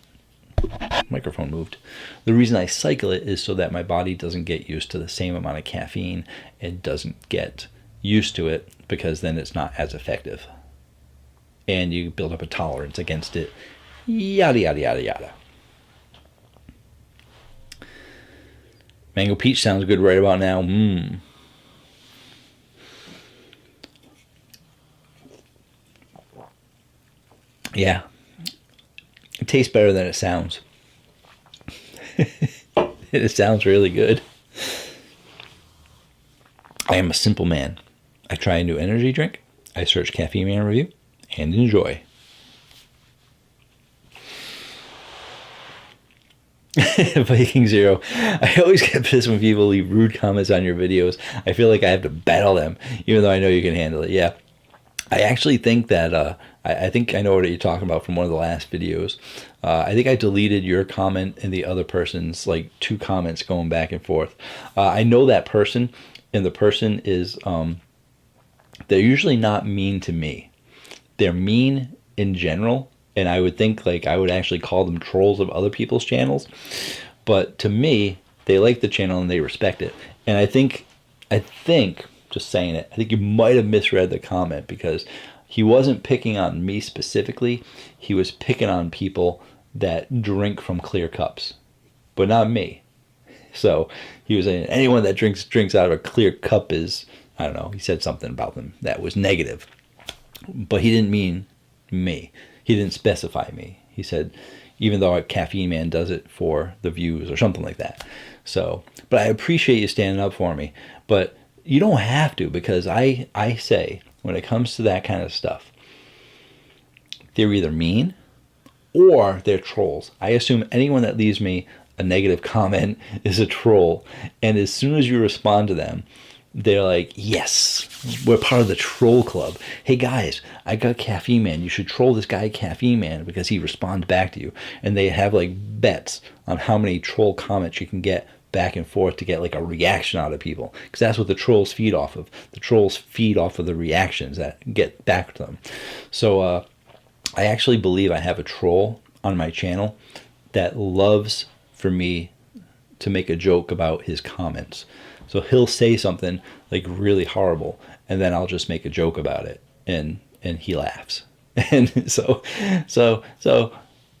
microphone moved. The reason I cycle it is so that my body doesn't get used to the same amount of caffeine. It doesn't get used to it, because then it's not as effective. And you build up a tolerance against it. Yada, yada, yada, yada. Mango Peach sounds good right about now. Yeah. It tastes better than it sounds. It sounds really good. I am a simple man. I try a new energy drink. I search Caffeine Man review and enjoy. Viking Zero. I always get pissed when people leave rude comments on your videos. I feel like I have to battle them, even though I know you can handle it. Yeah. I actually think that, I think I know what you're talking about from one of the last videos. I think I deleted your comment and the other person's, like 2 comments going back and forth. I know that person, and the person is, they're usually not mean to me. They're mean in general, and I would think like I would actually call them trolls of other people's channels. But to me, they like the channel and they respect it. And I think, just saying it, I think you might have misread the comment, because he wasn't picking on me specifically. He was picking on people that drink from clear cups, but not me. So he was saying anyone that drinks out of a clear cup is, I don't know, he said something about them that was negative. But he didn't mean me. He didn't specify me. He said, even though a Caffeine Man does it for the views or something like that. So, but I appreciate you standing up for me. But you don't have to, because I say, when it comes to that kind of stuff, they're either mean or they're trolls. I assume anyone that leaves me a negative comment is a troll. And as soon as you respond to them, they're like, yes, we're part of the troll club. Hey guys, I got Caffeine Man. You should troll this guy Caffeine Man because he responds back to you. And they have like bets on how many troll comments you can get back and forth to get like a reaction out of people. Because that's what the trolls feed off of. The trolls feed off of the reactions that get back to them. So I actually believe I have a troll on my channel that loves for me to make a joke about his comments. So he'll say something like really horrible, and then I'll just make a joke about it, and he laughs. And so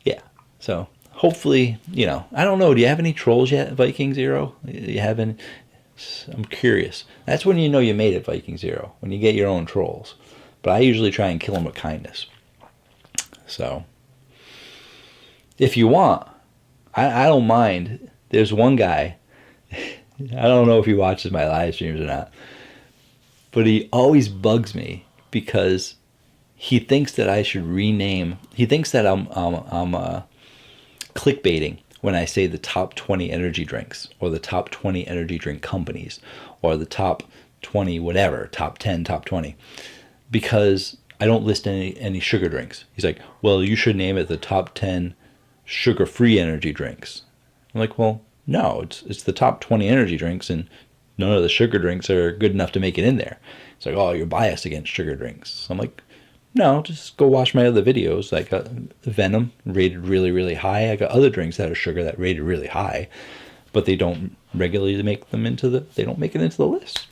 yeah. So hopefully, you know, I don't know. Do you have any trolls yet, Viking Zero? You haven't? I'm curious. That's when you know you made it, Viking Zero, when you get your own trolls. But I usually try and kill them with kindness. So if you want, I don't mind. There's one guy, I don't know if he watches my live streams or not, but he always bugs me because he thinks that I should rename. He thinks that I'm clickbaiting when I say the top 20 energy drinks or the top 20 energy drink companies or the top 20 whatever, top 10, top 20, because I don't list any sugar drinks. He's like, well, you should name it the top 10 sugar-free energy drinks. I'm like, well, no, it's the top 20 energy drinks, and none of the sugar drinks are good enough to make it in there. It's like, oh, you're biased against sugar drinks. So I'm like, no, just go watch my other videos. Like Venom, rated really, really high. I got other drinks that are sugar that rated really high, but they don't regularly make them they don't make it into the list.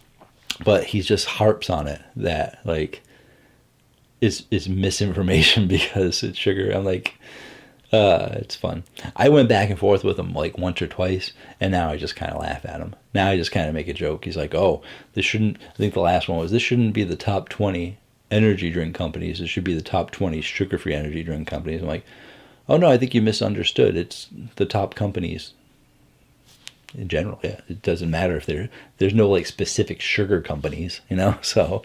But he just harps on it that like is misinformation because it's sugar. I'm like, it's fun. I went back and forth with him like once or twice, and now I just kind of laugh at him. Now I just kind of make a joke. He's like, oh, this shouldn't, I think the last one was, this shouldn't be the top 20 energy drink companies. It should be the top 20 sugar-free energy drink companies. I'm like, oh no, I think you misunderstood. It's the top companies in general. Yeah, it doesn't matter if there's no like specific sugar companies, you know. So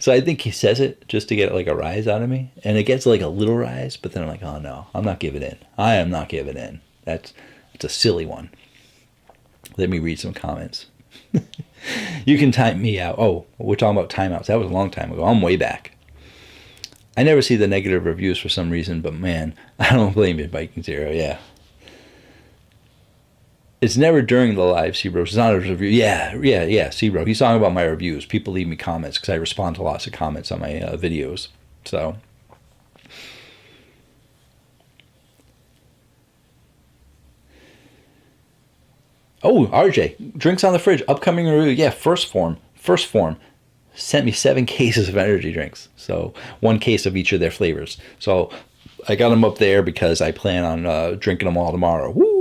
I think he says it just to get like a rise out of me, and it gets like a little rise. But then I'm like, oh no, I'm not giving in. I am not giving in. It's a silly one. Let me read some comments. You can time me out. Oh, we're talking about timeouts. That was a long time ago. I'm way back. I never see the negative reviews for some reason, but man, I don't blame you, Viking Zero. Yeah. It's never during the live, Seabro. It's not a review. Yeah, Seabro. He's talking about my reviews. People leave me comments because I respond to lots of comments on my videos. So, oh, RJ, drinks on the fridge, upcoming review. Yeah, First Form sent me 7 cases of energy drinks. So 1 case of each of their flavors. So I got them up there because I plan on drinking them all tomorrow. Woo!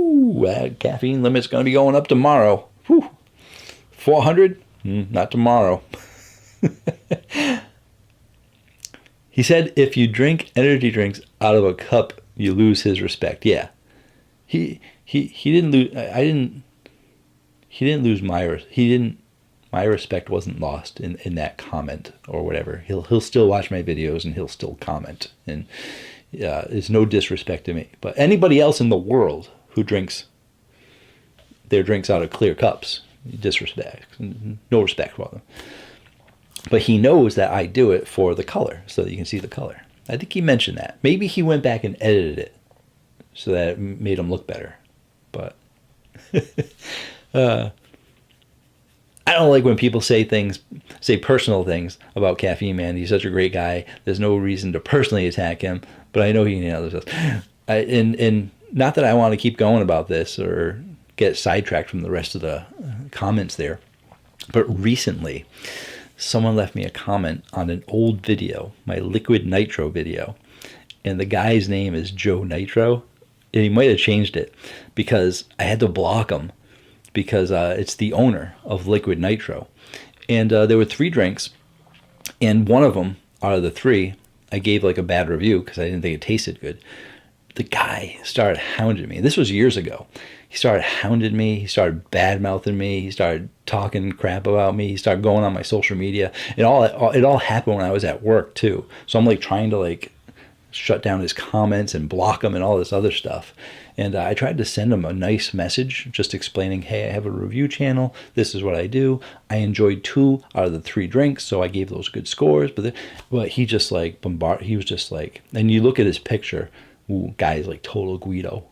Caffeine limit's going to be going up tomorrow. Whew. 400? Not tomorrow. He said if you drink energy drinks out of a cup, you lose his respect. Yeah. He didn't lose. He didn't lose my respect wasn't lost in that comment or whatever. He'll still watch my videos and he'll still comment, and it's no disrespect to me. But anybody else in the world who drinks their drinks out of clear cups, disrespect, no respect for them. But he knows that I do it for the color, so that you can see the color. I think he mentioned that. Maybe he went back and edited it so that it made him look better. But I don't like when people say personal things about Caffeine Man. He's such a great guy. There's no reason to personally attack him, but I know he can handle this. And not that I want to keep going about this or get sidetracked from the rest of the comments there, but recently someone left me a comment on an old video, my Liquid Nitro video, and the guy's name is Joe Nitro, and he might have changed it because I had to block him because it's the owner of Liquid Nitro. And there were 3 drinks, and one of them out of the 3 I gave like a bad review because I didn't think it tasted good. The guy started hounding me. This was years ago. He started hounding me. He started bad-mouthing me. He started talking crap about me. He started going on my social media. It all happened when I was at work too. So I'm like trying to like shut down his comments and block him and all this other stuff. And I tried to send him a nice message just explaining, hey, I have a review channel. This is what I do. I enjoyed 2 out of the 3 drinks, so I gave those good scores. But he just like he was just like, and you look at his picture, ooh, guy's like total Guido.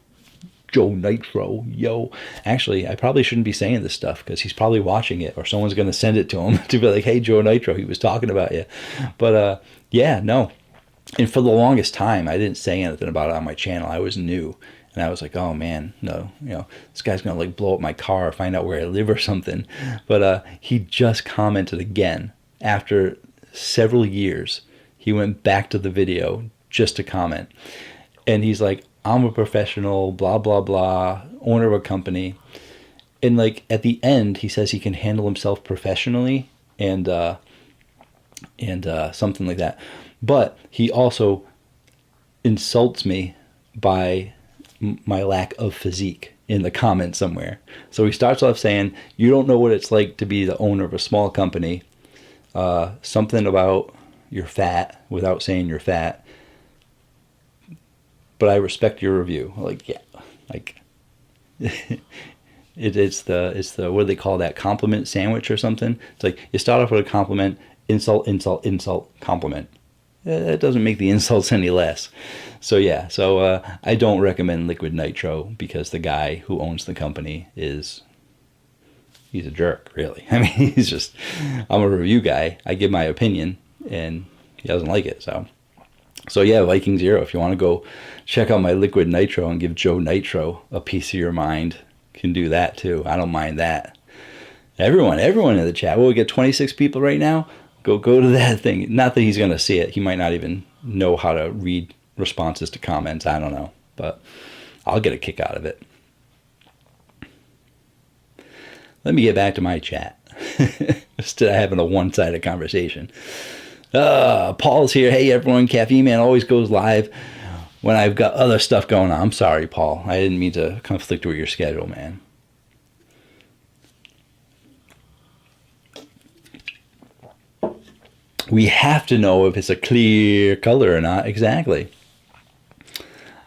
Joe Nitro, yo. Actually, I probably shouldn't be saying this stuff because he's probably watching it, or someone's going to send it to him to be like, hey, Joe Nitro, he was talking about you. But yeah, no. And for the longest time, I didn't say anything about it on my channel. I was new. And I was like, oh man, no, this guy's going to like blow up my car or find out where I live or something. But he just commented again after several years. He went back to the video just to comment. And he's like, I'm a professional, blah, blah, blah, owner of a company. And like at the end, he says he can handle himself professionally and something like that. But he also insults me by my lack of physique in the comments somewhere. So he starts off saying, you don't know what it's like to be the owner of a small company. Something about you're fat without saying you're fat. But I respect your review. Like, yeah, like it's the what do they call that, compliment sandwich or something? It's like you start off with a compliment, insult, insult, insult, compliment. That doesn't make the insults any less. So yeah, I don't recommend Liquid Nitro because the guy who owns the company he's a jerk, really. I mean, I'm a review guy. I give my opinion, and he doesn't like it. So yeah, Viking Zero, if you want to go check out my Liquid Nitro and give Joe Nitro a piece of your mind, can do that too. I don't mind that. Everyone in the chat. Well, we get 26 people right now. Go to that thing. Not that he's going to see it. He might not even know how to read responses to comments. I don't know. But I'll get a kick out of it. Let me get back to my chat. Instead of having a one-sided conversation. Paul's here. Hey, everyone. Caffeine Man always goes live when I've got other stuff going on. I'm sorry, Paul. I didn't mean to conflict with your schedule, man. We have to know if it's a clear color or not. Exactly.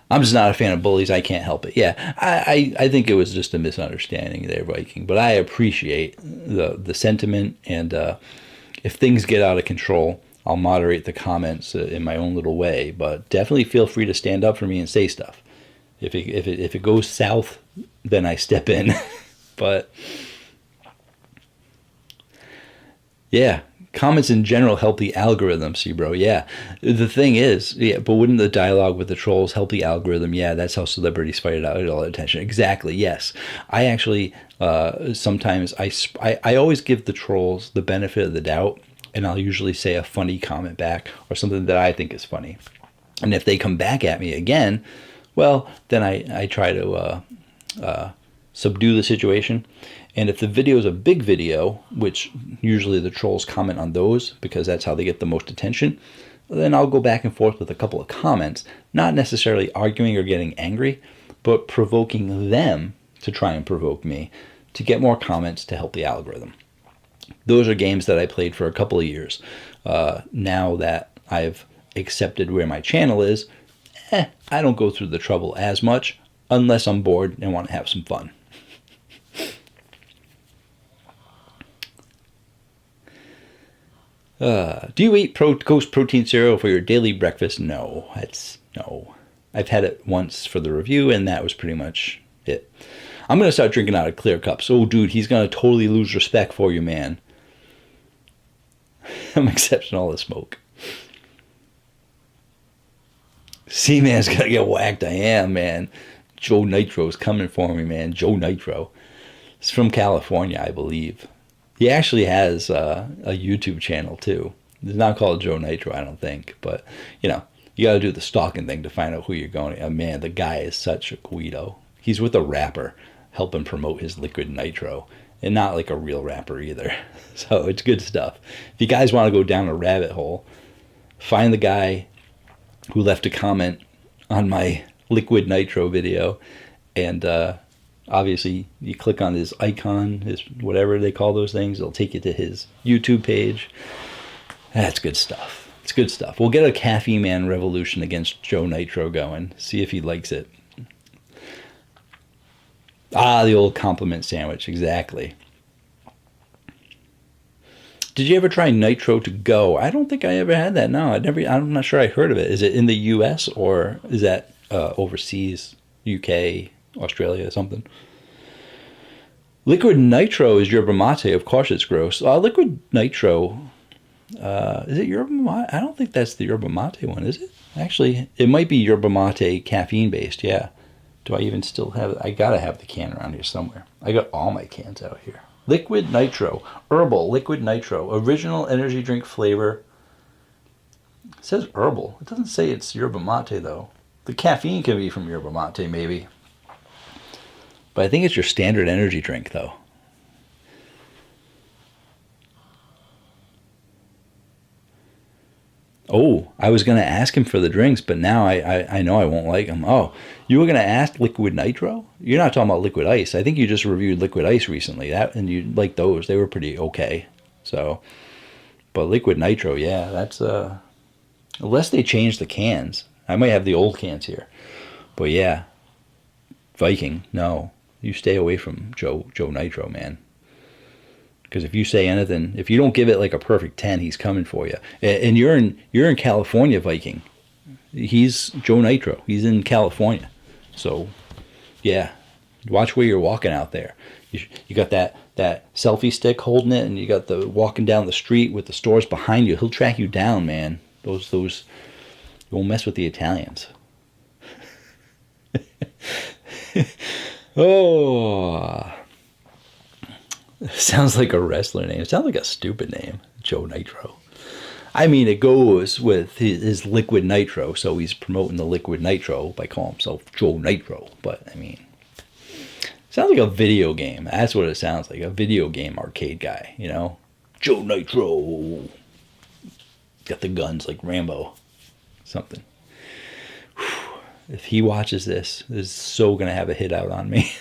I'm just not a fan of bullies. I can't help it. Yeah, I think it was just a misunderstanding there, Viking. But I appreciate the sentiment. And if things get out of control, I'll moderate the comments in my own little way. But definitely feel free to stand up for me and say stuff. If it goes south, then I step in. But yeah. Comments in general help the algorithm, see, bro. Yeah. The thing is, yeah, but wouldn't the dialogue with the trolls help the algorithm? Yeah, that's how celebrities fight it out, get all the attention. Exactly, yes. I actually, sometimes, I always give the trolls the benefit of the doubt, and I'll usually say a funny comment back or something that I think is funny. And if they come back at me again, well, then I try to subdue the situation. And if the video is a big video, which usually the trolls comment on those because that's how they get the most attention, then I'll go back and forth with a couple of comments, not necessarily arguing or getting angry, but provoking them to try and provoke me to get more comments to help the algorithm. Those are games that I played for a couple of years. Now that I've accepted where my channel is, I don't go through the trouble as much unless I'm bored and want to have some fun. Do you eat Ghost protein cereal for your daily breakfast? No. No. I've had it once for the review, and that was pretty much it. I'm going to start drinking out of clear cups. Oh, dude, he's going to totally lose respect for you, man. I'm accepting all the smoke. C-Man's going to get whacked. I am, man. Joe Nitro's coming for me, man. Joe Nitro. It's from California, I believe. He actually has a YouTube channel, too. It's not called Joe Nitro, I don't think. But, you know, you got to do the stalking thing to find out who you're going to. Man, the guy is such a Guido. He's with a rapper helping promote his Liquid Nitro. And not like a real rapper either. So it's good stuff. If you guys want to go down a rabbit hole, find the guy who left a comment on my Liquid Nitro video. And obviously, you click on his icon, his whatever they call those things. It'll take you to his YouTube page. That's good stuff. It's good stuff. We'll get a Caffeine Man revolution against Joe Nitro going. See if he likes it. Ah, the old compliment sandwich. Exactly. Did you ever try Nitro to go? I don't think I ever had that. No, I'm not sure I heard of it. Is it in the U.S. or is that overseas, UK, Australia, or something? Liquid Nitro is yerba mate. Of course it's gross. Liquid Nitro, is it yerba mate? I don't think that's the yerba mate one, is it? Actually, it might be yerba mate caffeine based, yeah. Do I even still have it? I gotta have the can around here somewhere. I got all my cans out here. Liquid Nitro. Herbal Liquid Nitro. Original energy drink flavor. It says herbal. It doesn't say it's yerba mate, though. The caffeine can be from yerba mate, maybe. But I think it's your standard energy drink, though. Oh, I was going to ask him for the drinks, but now I know I won't like them. Oh, you were going to ask Liquid Nitro? You're not talking about Liquid Ice. I think you just reviewed Liquid Ice recently. That and you like those. They were pretty okay. So, but Liquid Nitro, yeah, that's unless they change the cans. I might have the old cans here. But yeah, Viking, no. You stay away from Joe Nitro, man. Because if you say anything, if you don't give it like a perfect 10, he's coming for you. And you're in California, Viking. He's Joe Nitro. He's in California. So, yeah, watch where you're walking out there. You got that selfie stick holding it, and you got the walking down the street with the stores behind you. He'll track you down, man. Those you won't mess with the Italians. Oh. Sounds like a wrestler name. It sounds like a stupid name, Joe Nitro. I mean, it goes with his Liquid Nitro, so he's promoting the Liquid Nitro by calling himself Joe Nitro. But, I mean, it sounds like a video game. That's what it sounds like, a video game arcade guy, you know? Joe Nitro. Got the guns like Rambo. Something. Whew. If he watches this is so going to have a hit out on me.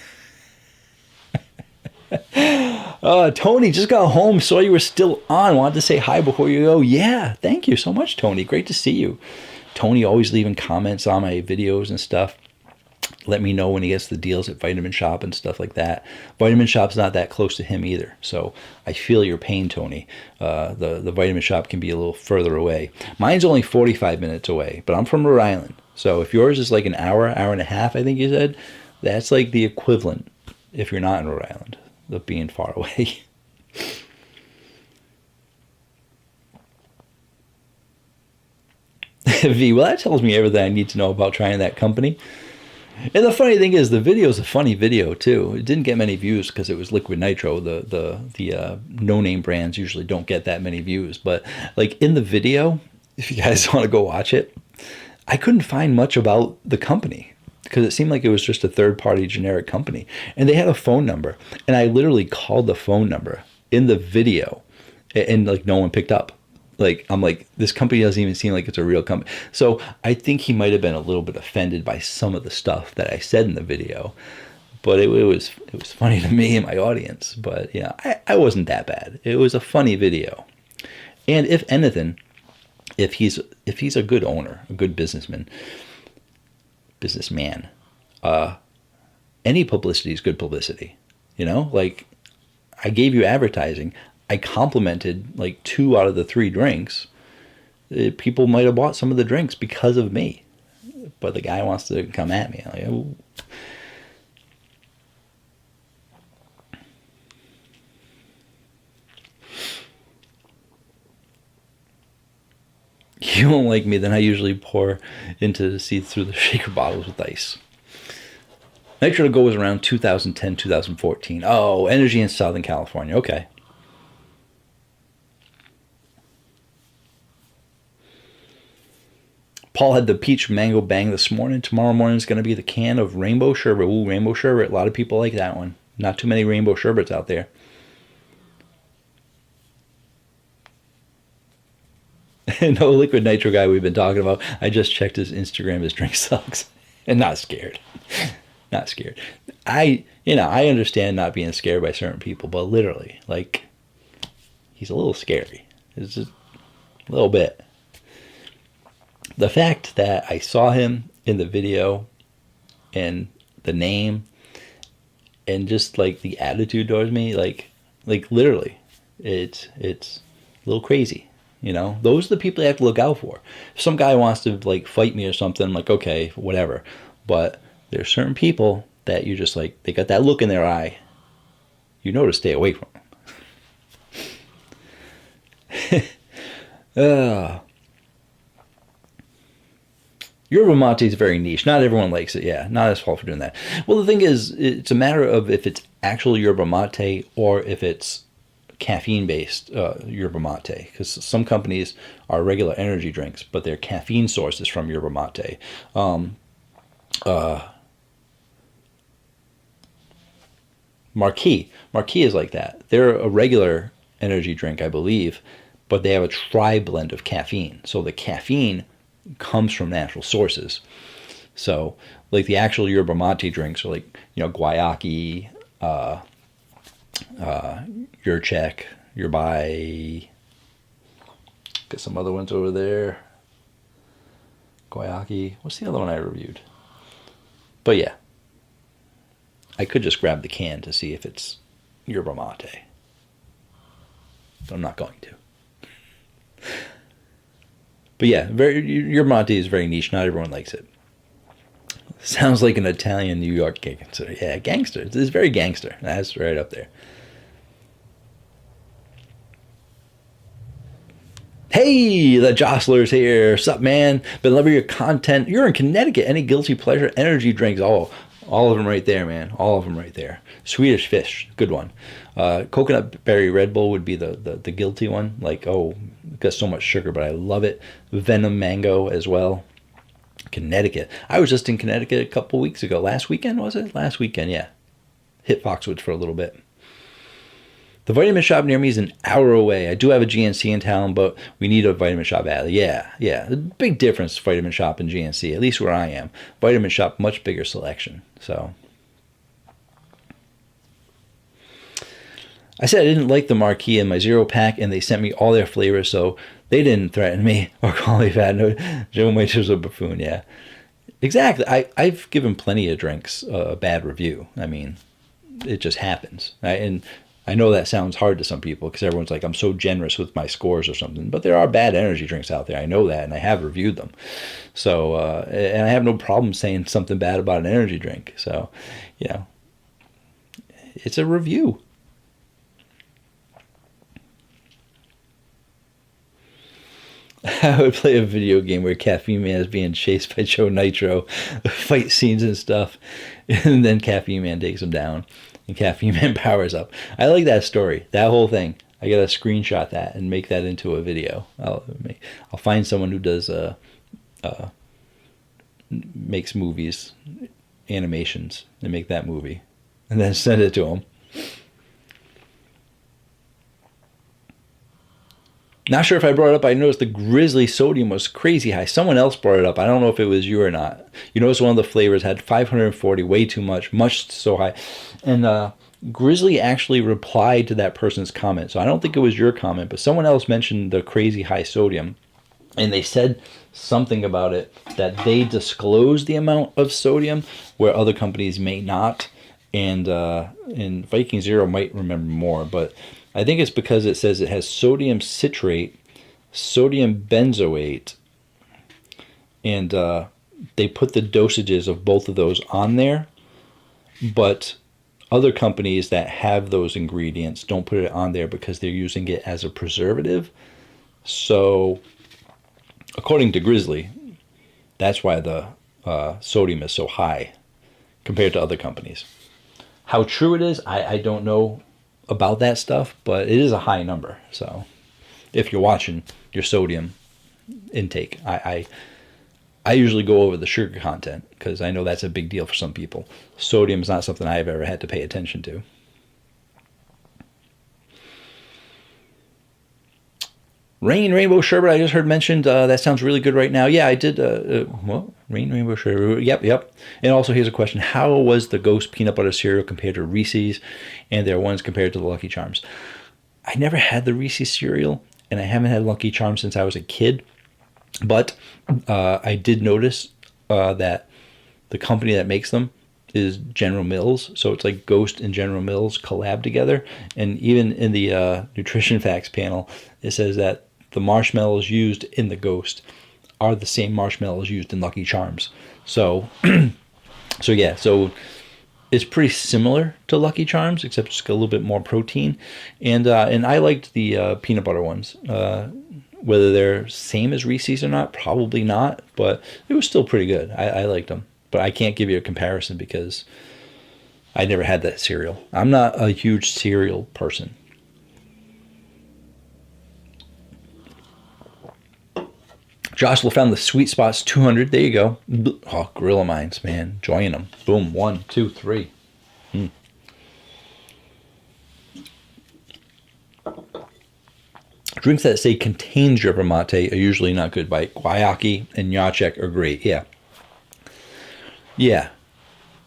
Tony just got home, saw you were still on, wanted to say hi before you go. Yeah, thank you so much, Tony. Great to see you. Tony always leaving comments on my videos and stuff. Let me know when he gets the deals at Vitamin Shop and stuff like that. Vitamin Shop's not that close to him either, so I feel your pain, Tony. The Vitamin Shop can be a little further away. Mine's only 45 minutes away, but I'm from Rhode Island. So if yours is like an hour and a half, I think you said, that's like the equivalent if you're not in Rhode Island of being far away. V, well, that tells me everything I need to know about trying that company. And the funny thing is, the video is a funny video too. It didn't get many views because it was Liquid Nitro. The no-name brands usually don't get that many views. But like in the video, if you guys want to go watch it, I couldn't find much about the company, because it seemed like it was just a third-party generic company. And they had a phone number. And I literally called the phone number in the video. And like no one picked up. Like, I'm like, this company doesn't even seem like it's a real company. So I think he might have been a little bit offended by some of the stuff that I said in the video. But it was funny to me and my audience. But yeah, I wasn't that bad. It was a funny video. And if anything, if he's a good owner, a good businessman, any publicity is good publicity. You know, like, I gave you advertising. I complimented like 2 out of the 3 drinks. People might have bought some of the drinks because of me, but the guy wants to come at me. I'm like, oh. You won't like me, then I usually pour into see through the shaker bottles with ice. Nitro to go was around 2010, 2014. Oh, Energy in Southern California. Okay. Paul had the peach mango bang this morning. Tomorrow morning is going to be the can of rainbow sherbet. Ooh, rainbow sherbet. A lot of people like that one. Not too many rainbow sherbets out there. No Liquid Nitro guy we've been talking about. I just checked his Instagram. His drink sucks. And not scared. Not scared. I understand not being scared by certain people, but literally, like, he's a little scary. It's just a little bit. The fact that I saw him in the video and the name and just like the attitude towards me, like literally, it's a little crazy. You know, those are the people you have to look out for. If some guy wants to like fight me or something, I'm like, okay, whatever. But there's certain people that you just like, they got that look in their eye. You know to stay away from them. Yerba mate is very niche. Not everyone likes it. Yeah, not his fault for doing that. Well, the thing is, it's a matter of if it's actual yerba mate or if it's caffeine-based yerba mate. Because some companies are regular energy drinks, but their caffeine source is from yerba mate. Marquis is like that. They're a regular energy drink, I believe, but they have a tri-blend of caffeine. So the caffeine comes from natural sources. So like the actual yerba mate drinks are like, guayaki, Yurchek, Yerbai. Got some other ones over there. Guayaki. What's the other one I reviewed? But yeah, I could just grab the can to see if it's yerba mate. But I'm not going to. But yeah, yerba mate is very niche. Not everyone likes it. Sounds like an Italian New York gangster. Yeah, gangster. It's very gangster. That's right up there. Hey, the Jostler's here. Sup, man? Been loving your content. You're in Connecticut. Any guilty pleasure energy drinks? Oh, all of them right there, man. All of them right there. Swedish Fish, good one. Coconut Berry Red Bull would be the guilty one. Like, oh, it got so much sugar, but I love it. Venom Mango as well. Connecticut. I was just in Connecticut a couple weeks ago. Last weekend, was it? Last weekend, yeah. Hit Foxwoods for a little bit. The vitamin shop near me is an hour away. I do have a GNC in town, but we need a vitamin shop alley. Yeah. The big difference, vitamin shop and GNC, at least where I am. Vitamin shop, much bigger selection. So I said I didn't like the Marquis in my zero pack, and they sent me all their flavors, so they didn't threaten me or call me fat. No, Joe Matrix was a buffoon, yeah. Exactly. I've given plenty of drinks a bad review. I mean, it just happens. And I know that sounds hard to some people because everyone's like, I'm so generous with my scores or something. But there are bad energy drinks out there. I know that, and I have reviewed them. So, and I have no problem saying something bad about an energy drink. So, it's a review. I would play a video game where Caffeine Man is being chased by Joe Nitro, fight scenes and stuff, and then Caffeine Man takes him down, and Caffeine Man powers up. I like that story, that whole thing. I gotta screenshot that and make that into a video. I'll find someone who does makes movies, animations, and make that movie, and then send it to him. Not sure if I brought it up. I noticed the Grizzly sodium was crazy high. Someone else brought it up. I don't know if it was you or not. You notice one of the flavors had 540, way too much so high. And Grizzly actually replied to that person's comment. So I don't think it was your comment, but someone else mentioned the crazy high sodium. And they said something about it, that they disclose the amount of sodium where other companies may not. And Viking Zero might remember more, but I think it's because it says it has sodium citrate, sodium benzoate, and they put the dosages of both of those on there, but other companies that have those ingredients don't put it on there because they're using it as a preservative. So, according to Grizzly, that's why the sodium is so high compared to other companies. How true it is, I don't know about that stuff, but it is a high number. So if you're watching your sodium intake, I usually go over the sugar content because I know that's a big deal for some people. Sodium is not something I've ever had to pay attention to. Rainbow Sherbet, I just heard mentioned. That sounds really good right now. Yeah, I did. Rainbow Sherbet. Yep. And also, here's a question. How was the Ghost peanut butter cereal compared to Reese's and their ones compared to the Lucky Charms? I never had the Reese's cereal, and I haven't had Lucky Charms since I was a kid. But I did notice that the company that makes them is General Mills. So it's like Ghost and General Mills collab together. And even in the nutrition facts panel, it says that the marshmallows used in the Ghost are the same marshmallows used in Lucky Charms. So, so it's pretty similar to Lucky Charms, except just a little bit more protein. And I liked the peanut butter ones. Whether they're same as Reese's or not, probably not, but it was still pretty good. I liked them. But I can't give you a comparison because I never had that cereal. I'm not a huge cereal person. Joshua found the Sweet Spots 200. There you go. Oh, Gorilla Mines, man. Enjoying them. Boom. 1, 2, 3. Drinks that say contains yerba mate are usually not good. By Guayaki and Jacek are great. Yeah. Yeah.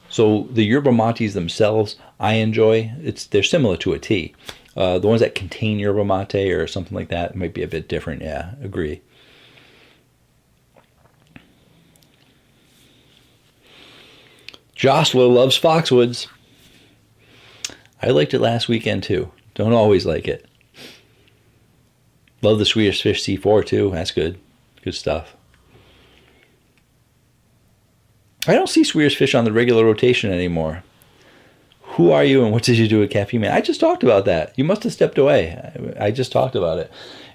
So the yerba mates themselves, I enjoy. They're similar to a tea. The ones that contain yerba mate or something like that might be a bit different. Yeah, agree. Jocelyn loves Foxwoods. I liked it last weekend too. Don't always like it. Love the Swedish Fish C4 too. That's good. Good stuff. I don't see Swedish Fish on the regular rotation anymore. Who are you and what did you do with Caffeine Man? I just talked about that. You must have stepped away. I just talked about it.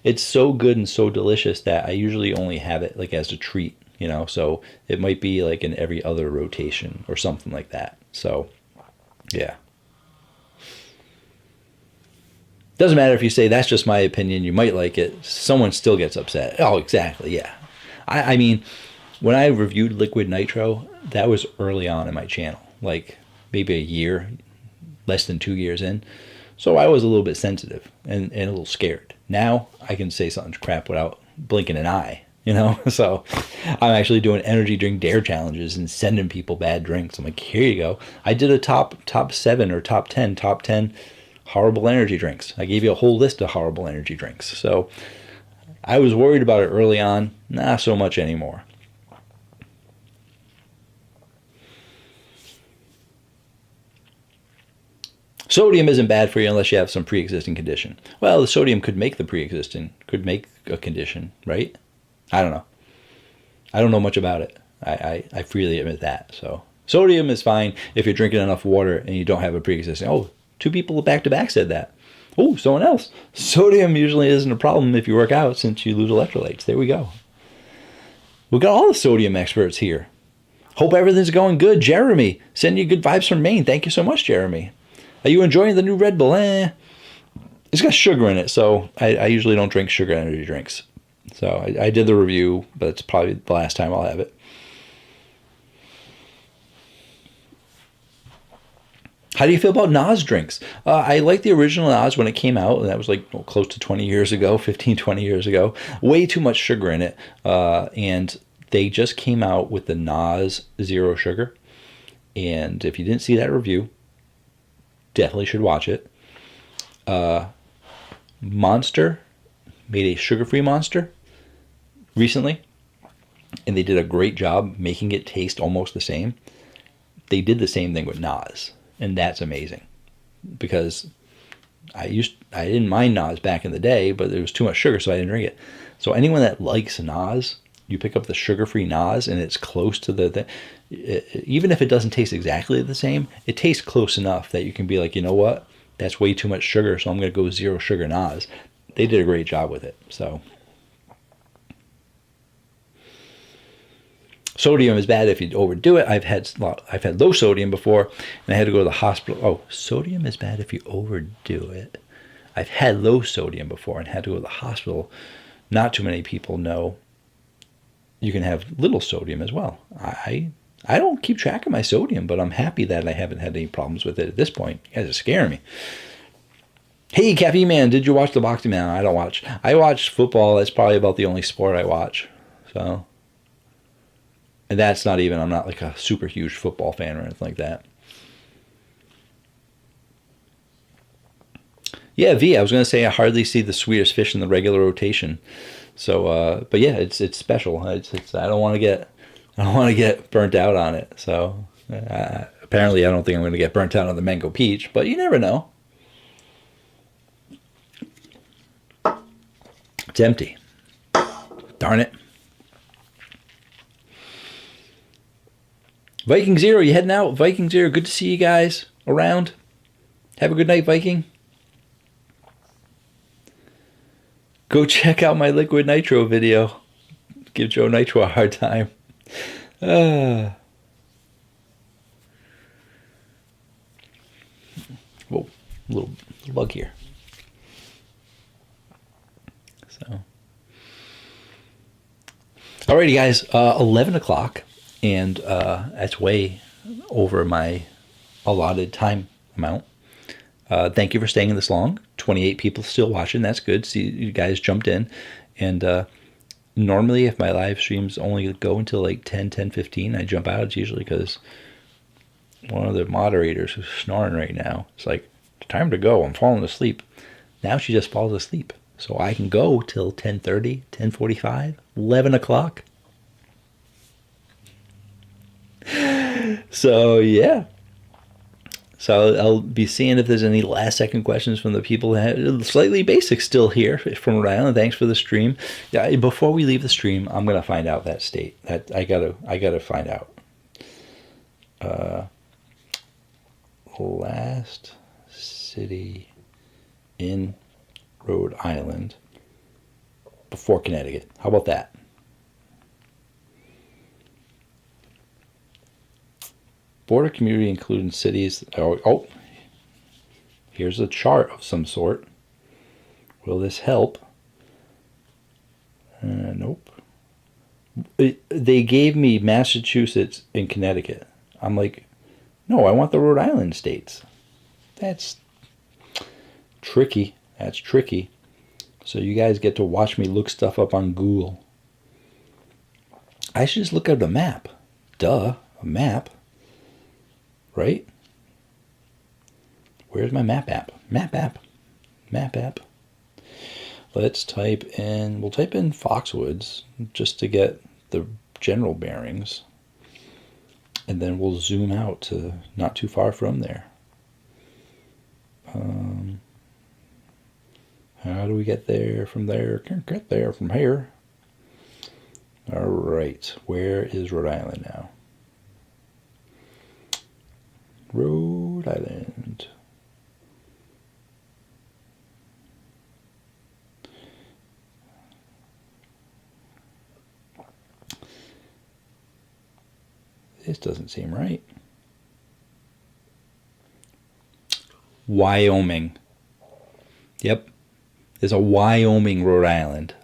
It's so good and so delicious that I usually only have it like as a treat, you know. So it might be like in every other rotation or something like that. So, yeah. Doesn't matter if you say that's just my opinion, you might like it. Someone still gets upset. Oh, exactly, yeah. I mean, when I reviewed Liquid Nitro, that was early on in my channel, like maybe a year, less than 2 years in. So I was a little bit sensitive and a little scared. Now I can say something's crap without blinking an eye, you know? So I'm actually doing energy drink dare challenges and sending people bad drinks. I'm like, here you go. I did a top 7 or top 10 horrible energy drinks. I gave you a whole list of horrible energy drinks. So I was worried about it early on, not so much anymore. Sodium isn't bad for you unless you have some pre-existing condition. Well, the sodium could make could make a condition, right? I don't know. I don't know much about it. I freely admit that. So sodium is fine if you're drinking enough water and you don't have a pre-existing. Oh, 2 people back to back said that. Oh, someone else. Sodium usually isn't a problem if you work out since you lose electrolytes. There we go. We got all the sodium experts here. Hope everything's going good. Jeremy, send you good vibes from Maine. Thank you so much, Jeremy. Are you enjoying the new Red Bull? It's got sugar in it, so I usually don't drink sugar energy drinks. So I did the review, but it's probably the last time I'll have it. How do you feel about Nas drinks? I like the original Nas when it came out, and that was like close to 20 years ago, 15, 20 years ago. Way too much sugar in it. And they just came out with the Nas Zero Sugar. And if you didn't see that review, definitely should watch it. Monster made a sugar-free Monster recently, and they did a great job making it taste almost the same. They did the same thing with Nas. And that's amazing, because I didn't mind Nas back in the day, but there was too much sugar, so I didn't drink it. So anyone that likes Nas, you pick up the sugar-free Nas, and it's close to even if it doesn't taste exactly the same, it tastes close enough that you can be like, you know what, that's way too much sugar, so I'm going to go zero sugar Nas. They did a great job with it. So sodium is bad if you overdo it. I've had low sodium before, and I had to go to the hospital. Oh, sodium is bad if you overdo it. I've had low sodium before and had to go to the hospital. Not too many people know you can have little sodium as well. I don't keep track of my sodium, but I'm happy that I haven't had any problems with it at this point. You guys are scaring me. Hey, Caffeine Man, did you watch the boxing? Man, I don't watch. I watch football. That's probably about the only sport I watch. So, and that's not even, I'm not like a super huge football fan or anything like that. Yeah, V, I was going to say I hardly see the Swedish Fish in the regular rotation. So, but yeah, it's special. I don't want to get burnt out on it. So, apparently I don't think I'm going to get burnt out on the Mango Peach, but you never know. It's empty. Darn it. Viking Zero, you heading out? Viking Zero, good to see you guys around. Have a good night, Viking. Go check out my Liquid Nitro video. Give Joe Nitro a hard time. Whoa, little bug here. So, alrighty, guys. 11 o'clock, and that's way over my allotted time amount. Thank you for staying this long. 28 people still watching. That's good. See, you guys jumped in. And normally, if my live streams only go until like 10:15, I jump out. It's usually because one of the moderators who's snoring right now. It's like, it's time to go. I'm falling asleep. Now she just falls asleep. So I can go till 10:30, 10:45, 11 o'clock. So, yeah. So I'll be seeing if there's any last second questions from the people. Slightly Basic still here from Rhode Island. Thanks for the stream. Yeah, before we leave the stream, I'm gonna find out that state. That I gotta find out. Last city in Rhode Island before Connecticut. How about that? Border community including cities. Oh, here's a chart of some sort. Will this help? Nope. They gave me Massachusetts and Connecticut. I'm like, no, I want the Rhode Island states. That's tricky. That's tricky. So you guys get to watch me look stuff up on Google. I should just look at the map. Duh, a map. Right? Where's my map app? Map app. Map app. Let's type in, we'll type in Foxwoods just to get the general bearings. And then we'll zoom out to not too far from there. How do we get there from there? Can't get there from here. All right, where is Rhode Island now? Rhode Island. This doesn't seem right. Wyoming. Yep. There's a Wyoming, Rhode Island.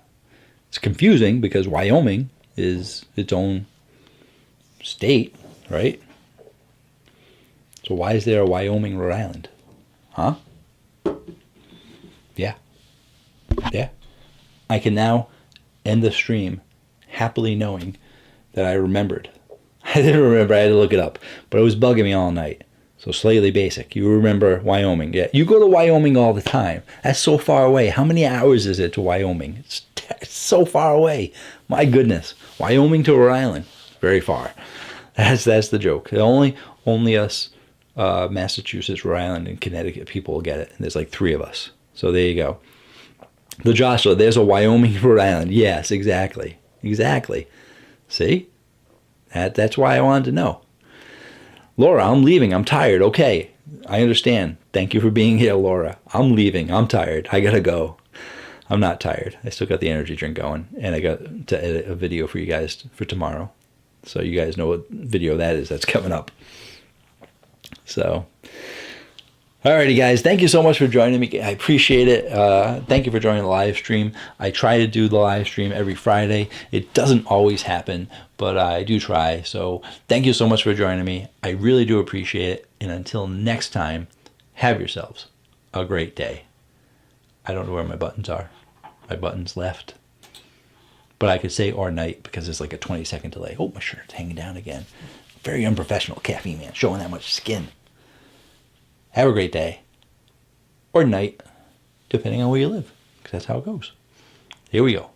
It's confusing because Wyoming is its own state, right? So why is there a Wyoming, Rhode Island? Huh? Yeah. Yeah. I can now end the stream happily knowing that I remembered. I didn't remember. I had to look it up. But it was bugging me all night. So Slightly Basic. You remember Wyoming. Yeah. You go to Wyoming all the time. That's so far away. How many hours is it to Wyoming? It's so far away. My goodness. Wyoming to Rhode Island. Very far. That's the joke. Only us Massachusetts, Rhode Island, and Connecticut people will get it. And there's like 3 of us. So there you go. The Joshua, there's a Wyoming, Rhode Island. Yes, exactly. Exactly. See? That's why I wanted to know. Laura, I'm leaving. I'm tired. Okay, I understand. Thank you for being here, Laura. I'm leaving. I'm tired. I gotta go. I'm not tired. I still got the energy drink going, and I got to edit a video for you guys for tomorrow. So you guys know what video that is. That's coming up. So, alrighty, guys. Thank you so much for joining me. I appreciate it. Thank you for joining the live stream. I try to do the live stream every Friday. It doesn't always happen, but I do try. So thank you so much for joining me. I really do appreciate it. And until next time, have yourselves a great day. I don't know where my buttons are. My buttons left. But I could say or night because it's like a 20-second delay. Oh, my shirt's hanging down again. Very unprofessional caffeine man, showing that much skin. Have a great day. Or night, depending on where you live. Because that's how it goes. Here we go.